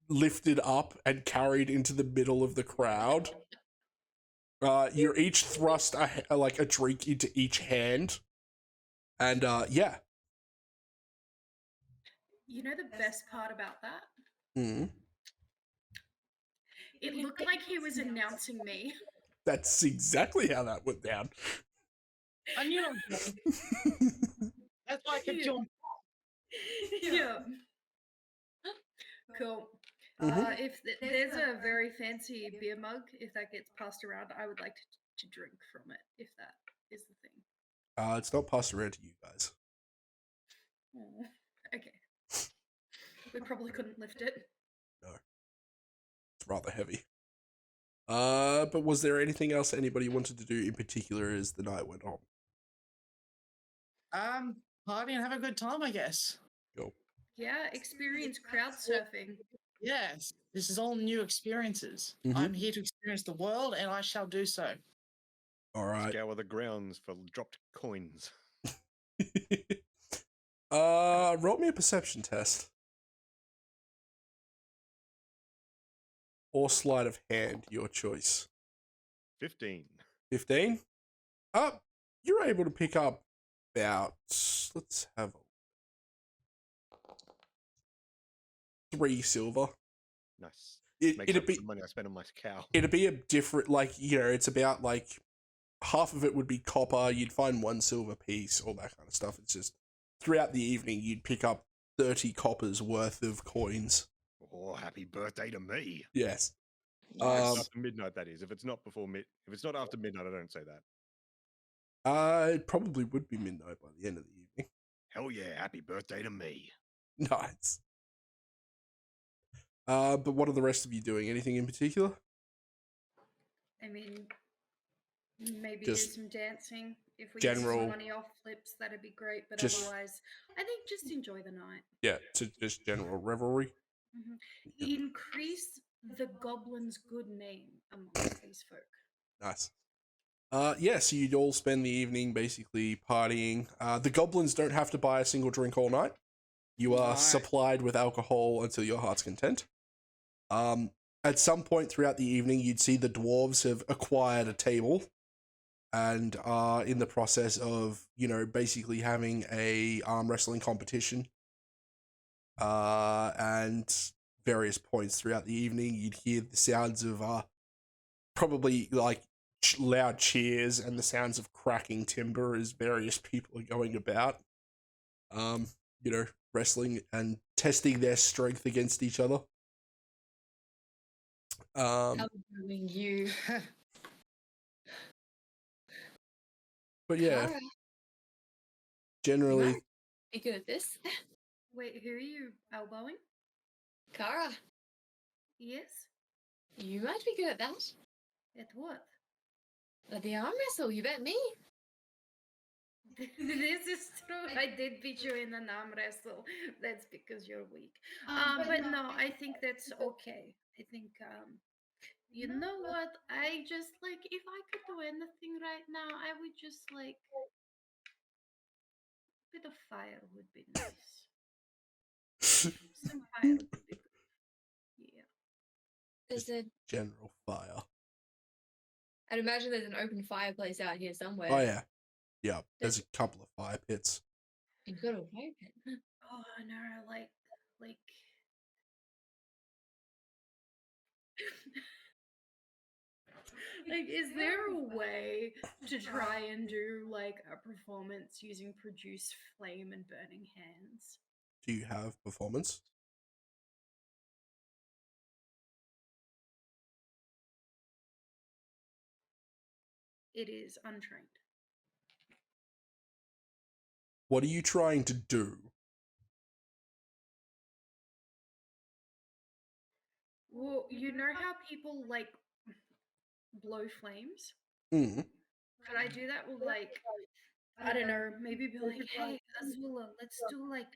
lifted up and carried into the middle of the crowd. You're each thrust like a drink into each hand, and yeah. You know the best part about that? Mm-hmm. It looked like he was announcing me. That's exactly how that went down. I knew it was That's why I kept you on. Yeah. Cool. Mhm. If there's a very fancy beer mug, if that gets passed around, I would like to drink from it, if that is the thing. It's not passed around to you guys. Oh, okay. We probably couldn't lift it. No. It's rather heavy. But was there anything else anybody wanted to do in particular as the night went on? Party and have a good time, I guess. Cool. Yeah, experience crowd surfing. Yes, this is all new experiences. Mhm. I'm here to experience the world, and I shall do so. All right. Scour the grounds for dropped coins. Roll me a perception test. Or sleight of hand, your choice. 15. 15? You're able to pick up about, let's have 3 silver. Nice. It'd Makes up be for the money I spent on my cow. it'd be a different, like, you know, it's about like half of it would be copper. You'd find 1 silver piece, all that kind of stuff. It's just throughout the evening you'd pick up 30 coppers worth of coins. Oh, happy birthday to me. Yes. After midnight, that is. If it's not if it's not after midnight, I don't say that. It probably would be midnight by the end of the evening. Hell yeah, happy birthday to me. Nice. But what are the rest of you doing? Anything in particular? I mean, maybe Just do some dancing. If we get general- some money off flips, that'd be great. But just- otherwise, I think just enjoy the night. Yeah, to just general revelry. Increase the goblin's good name amongst these folk. Nice. So you'd all spend the evening basically partying. The goblins don't have to buy a single drink all night. You are Nice. supplied with alcohol until your heart's content. At some point throughout the evening, you'd see the dwarves have acquired a table and are in the process of, basically having a arm wrestling competition. And various points throughout the evening, you'd hear the sounds of probably like loud cheers and the sounds of cracking timber as various people are going about, wrestling and testing their strength against each other. Outdoing you. But yeah, Kara, generally, might be good at this. Wait, who are you elbowing? Kara, Yes? you might be good at that. At what? At the arm wrestle, you bet me. This is true. I did beat you in an arm wrestle. That's because you're weak. But no, I think that's okay. I think, you know what? I just like, if I could do anything right now, I would just like, a bit of fire would be nice. Some fire would be good. Yeah. There's a. general fire. I'd imagine there's an open fireplace out here somewhere. Oh yeah, yeah. There's a couple of fire pits. You got a fire pit. Oh no, like like, is there a way to try and do like a performance using produce flame and burning hands? Do you have performance? It is untrained. What are you trying to do? Well, you know how people like blow flames? Mm. Could I do that with like, I don't know, maybe be like, hey, Azula, let's do like,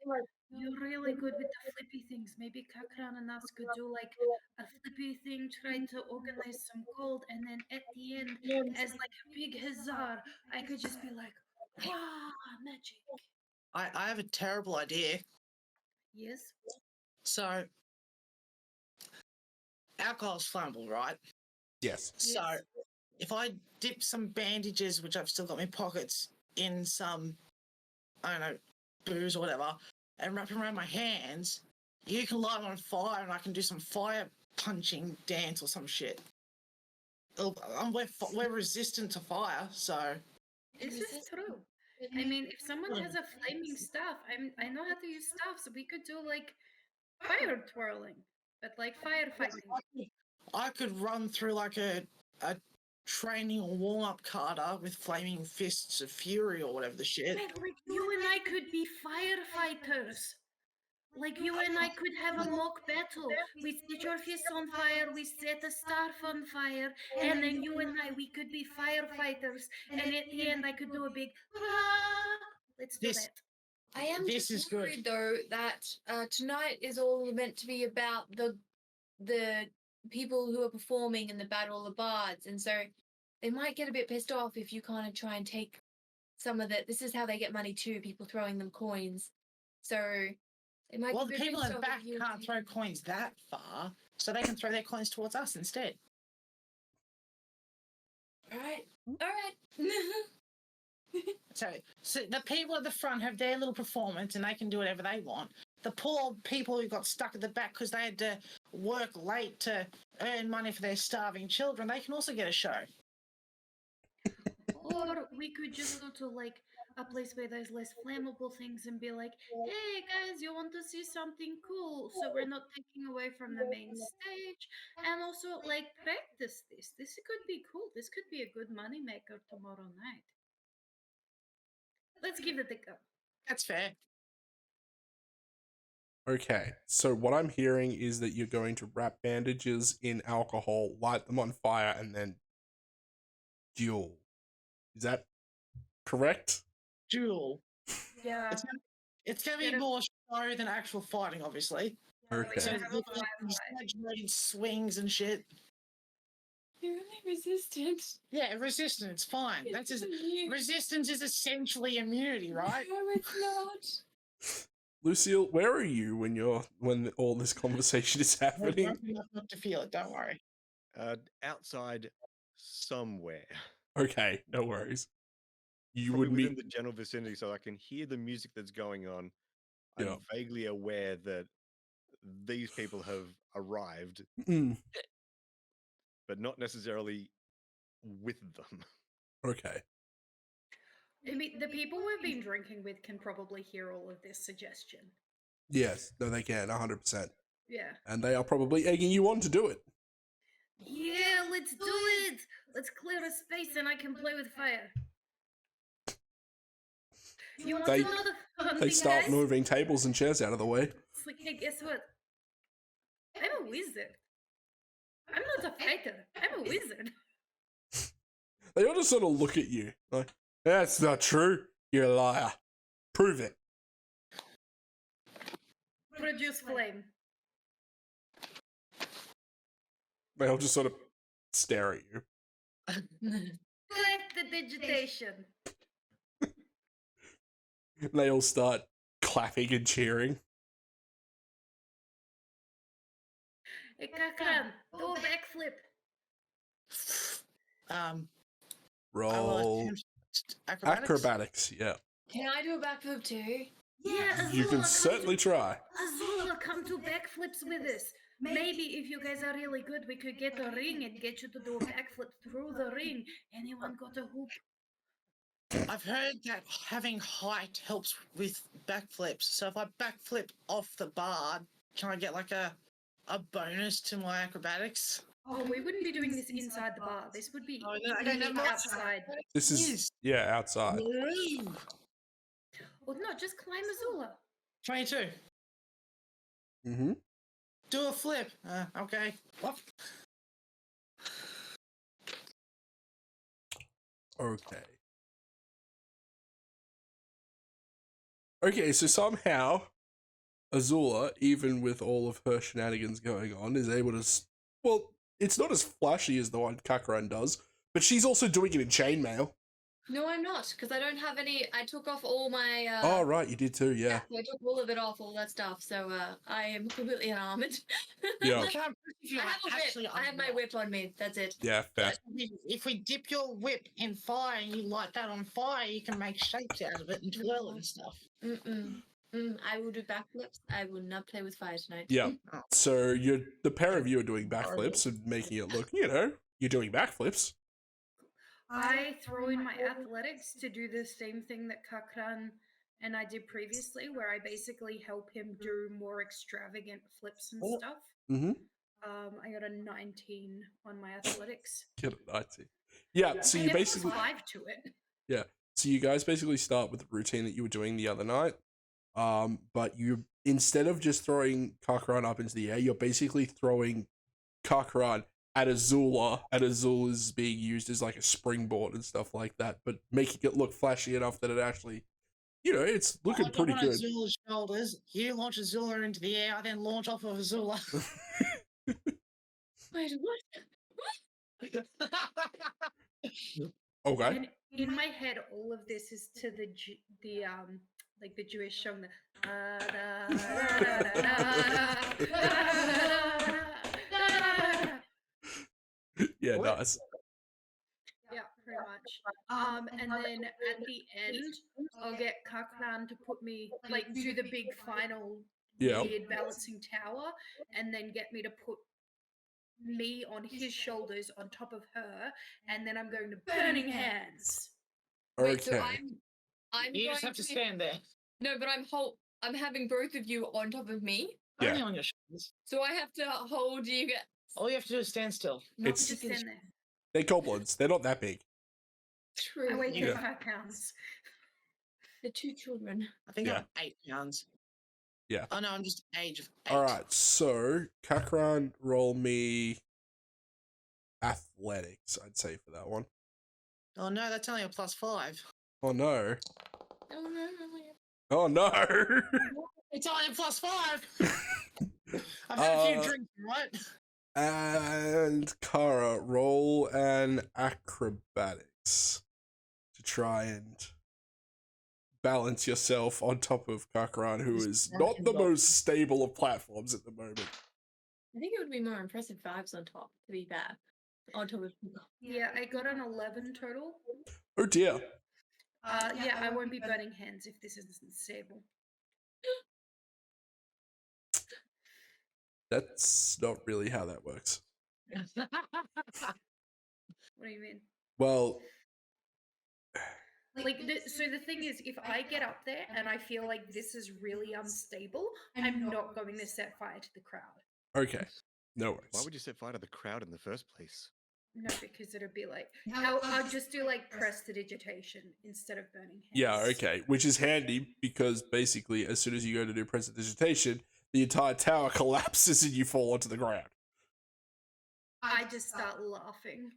you're really good with the flippy things. Maybe Kakran and us could do like a flippy thing, try to organize some gold, and then at the end, as like a big huzzah, I could just be like, wow, magic. I have a terrible idea. Yes? So, alcohol's flammable, right? Yes. So, Yes. if I dip some bandages, which I've still got in my pockets, in some, I don't know, booze or whatever, and wrap them around my hands, you can light them on fire and I can do some fire punching dance or some shit. We're resistant to fire, so. This is true. I mean, if someone has a flaming staff, I know how to use staff, so we could do like fire twirling, but like firefighting. I could run through like a training or warm up kata with flaming fists of fury or whatever the shit. Like you and I could be firefighters. Like you and I could have a mock battle. We set your fists on fire, we set a staff on fire, and then you and I, we could be firefighters. And at the end, I could do a big. Let's do This- that. I am This just is good. worried though that tonight is all meant to be about the people who are performing in the Battle of the Bards, and so they might get a bit pissed off if you kind of try and take some of the. This is how they get money too. People throwing them coins, so it might. Well, be the a bit people pissed in the off if back you can't take- throw coins that far, so they can throw their coins towards us instead. All right, all right. So the people at the front have their little performance and they can do whatever they want. The poor people who got stuck at the back because they had to work late to earn money for their starving children, they can also get a show. Or we could just go to like a place where there's less flammable things and be like, hey guys, you want to see something cool? So we're not taking away from the main stage. And also like practice this. This could be cool. This could be a good moneymaker tomorrow night. Let's give it a go. That's fair. Okay, so what I'm hearing is that you're going to wrap bandages in alcohol, light them on fire, and then duel. Is that correct? Duel. Yeah. It's going to be more show than actual fighting, obviously. Okay. So Have a there's firefight. exaggerated swings and shit. You're really resistant. Yeah, resistance, fine. That's resistance is essentially immunity, right? No, it's not. Lucille, where are you when all this conversation is We're happening? drunk enough not to feel it, don't worry. Outside somewhere. Okay, no worries. You Probably would within meet. the general vicinity, so I can hear the music that's going on. Yeah. I'm vaguely aware that these people have arrived, Mm, but not necessarily with them. okay. I mean, the people we've been drinking with can probably hear all of this suggestion. Yes, no, they can, 100%. Yeah. And they are probably egging you on to do it. Yeah, let's do it! Let's clear a space and I can play with fire. You want They- another fun They thing, start guys? moving tables and chairs out of the way. It's like, hey, guess what? I'm a wizard. I'm not a fighter. I'm a wizard. They all just sort of look at you like, that's not true. You're a liar. Prove it. Produce flame. They all just sort of stare at you. Collect the digitation. They all start clapping and cheering. Hey, Kakran, do a backflip. I will Roll attempt acrobatics. acrobatics, yeah. Can I do a backflip too? Yeah, You Azula, can come certainly try. Azula, come to backflips with us. Maybe if you guys are really good, we could get a ring and get you to do a backflip through the ring. Anyone got a hoop? I've heard that having height helps with backflips. So if I backflip off the bar, can I get like a bonus to my acrobatics? Oh, we wouldn't be doing this inside the bar. This would be Oh, no, okay, never mind. outside. This is, Yes. yeah, outside. Woo! Well, no, just climb Azula. 22. Mm-hmm. Do a flip. Okay. What? Okay. Okay, so somehow Azula, even with all of her shenanigans going on, is able to. Well, it's not as flashy as the one Kakran does, but she's also doing it in chainmail. No, I'm not, because I don't have any. I took off all my. Oh, right, you did too, yeah. I took all of it off, all that stuff. So I am completely unarmed. Yeah. I can't if you I have a actually whip. I have my whip on me. That's it. Yeah, fair. If we dip your whip in fire and you light that on fire, you can make shapes out of it and twirl it and stuff. I will do backflips. I will not play with fire tonight. Yeah. So the pair of you are doing backflips and making it look, you're doing backflips. I throw in my athletics to do the same thing that Kakran and I did previously, where I basically help him do more extravagant flips and stuff. Mm-hmm. I got a 19 on my athletics. Get a 19. Yeah, so And you there was basically 5 to it. Yeah. So you guys basically start with the routine that you were doing the other night. But you instead of just throwing Kakran up into the air, you're basically throwing Kakran at Azula, and Azula is being used as like a springboard and stuff like that, but making it look flashy enough that it actually, it's looking I pretty on good. Azula's shoulders. You launch Azula into the air, I then launch off of Azula. Wait, what? Okay. And in my head, all of this is to the like the Jewish song. Yeah, What? nice. Yeah, pretty much. And then at the end, I'll get Kakran to put me do the big final Yeah. weird balancing tower, and then get me to put me on his shoulders on top of her, and then I'm going to burning hands. Wait, so Okay. I'm You going just have to to stand there. No, but I'm having both of you on top of me. Yeah. Only on your shoulders. So I have to hold you guys. All you have to do is stand still. Not It's- Just particularly stand there. They're goblins. They're not that big. true. I weigh Yeah. 5 pounds. The two children. I think Yeah. I'm 8 pounds. Yeah. Oh no, I'm just age of 8. All right. So Kakran, roll me athletics. I'd say for that one. Oh no, that's only a +5. Oh no. Oh no. Oh no. It's only a +5. I've had a few drinks, right? And Kara, roll an acrobatics to try and balance yourself on top of Kakran, who is not the most stable of platforms at the moment. I think it would be more impressive vibes on top, to be fair. On top of Yeah, I got an 11 total. Oh dear. Yeah, I won't be burning hands if this isn't stable. That's not really how that works. What do you mean? Well, Like, so the thing is, if I get up there and I feel like this is really unstable, I'm not going to set fire to the crowd. okay. No worries. Why would you set fire to the crowd in the first place? No, because it'll be like, I'll just do like prestidigitation instead of burning hands. Yeah, okay. Which is handy because basically, as soon as you go to do prestidigitation, the entire tower collapses and you fall onto the ground. I just start laughing.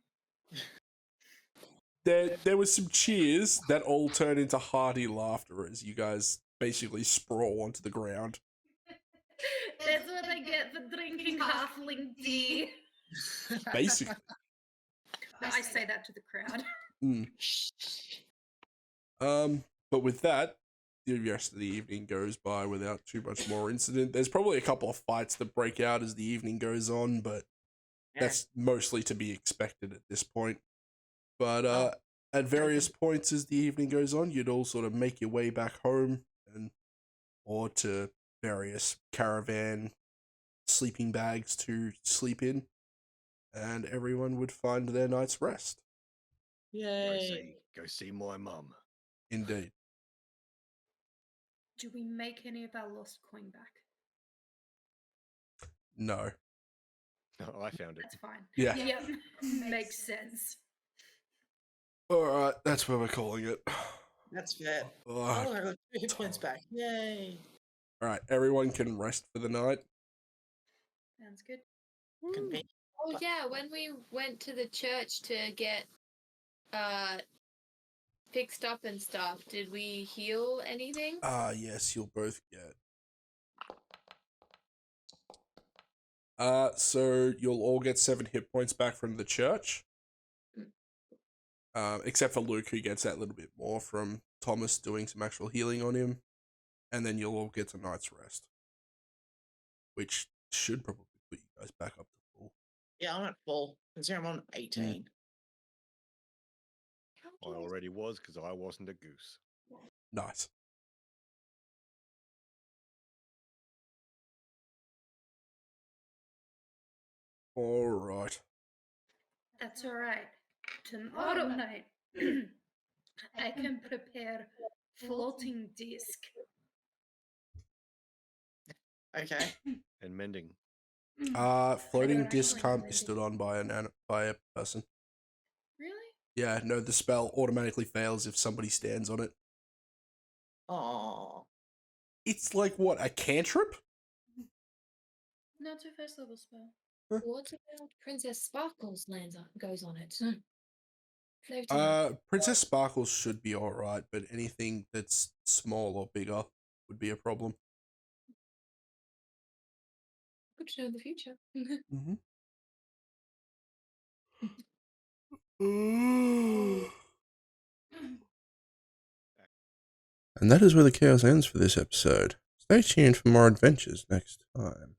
There was some cheers that all turned into hearty laughter as you guys basically sprawl onto the ground. That's what I get for drinking halfling tea. Basically. I say that to the crowd. But with that, the rest of the evening goes by without too much more incident. There's probably a couple of fights that break out as the evening goes on, but that's mostly to be expected at this point. But at various points as the evening goes on, you'd all sort of make your way back home or to various caravan sleeping bags to sleep in, and everyone would find their night's rest. Yay. Go see my mum. Indeed. Do we make any of our lost coin back? No. Oh, I found it. That's fine. Yeah. Yep. Makes sense. Alright, that's what we're calling it. That's fair. Oh, I got 2 hit points back. Yay. Alright, everyone can rest for the night. Sounds good. Convenient. Oh yeah, when we went to the church to get fixed up and stuff, did we heal anything? Yes, you'll both get. So you'll all get 7 hit points back from the church. Except for Luke, who gets that little bit more from Thomas doing some actual healing on him. And then you'll all get a night's rest. Which should probably put you guys back up to full. Yeah, I'm at full. Considering I'm on 18. I already was because I wasn't a goose. Nice. Alright. That's alright. Tomorrow night, I can prepare floating disc. Okay. And mending. Floating don't disc actually know can't be stood on by a person. Really? Yeah, no, the spell automatically fails if somebody stands on it. Oh. It's like, what, a cantrip? No, it's a first level spell. What about Princess Sparkles goes on it? Floating. Princess Sparkles should be alright, but anything that's small or bigger would be a problem. Good to know in the future. Mm-hmm. And that is where the chaos ends for this episode. Stay tuned for more adventures next time.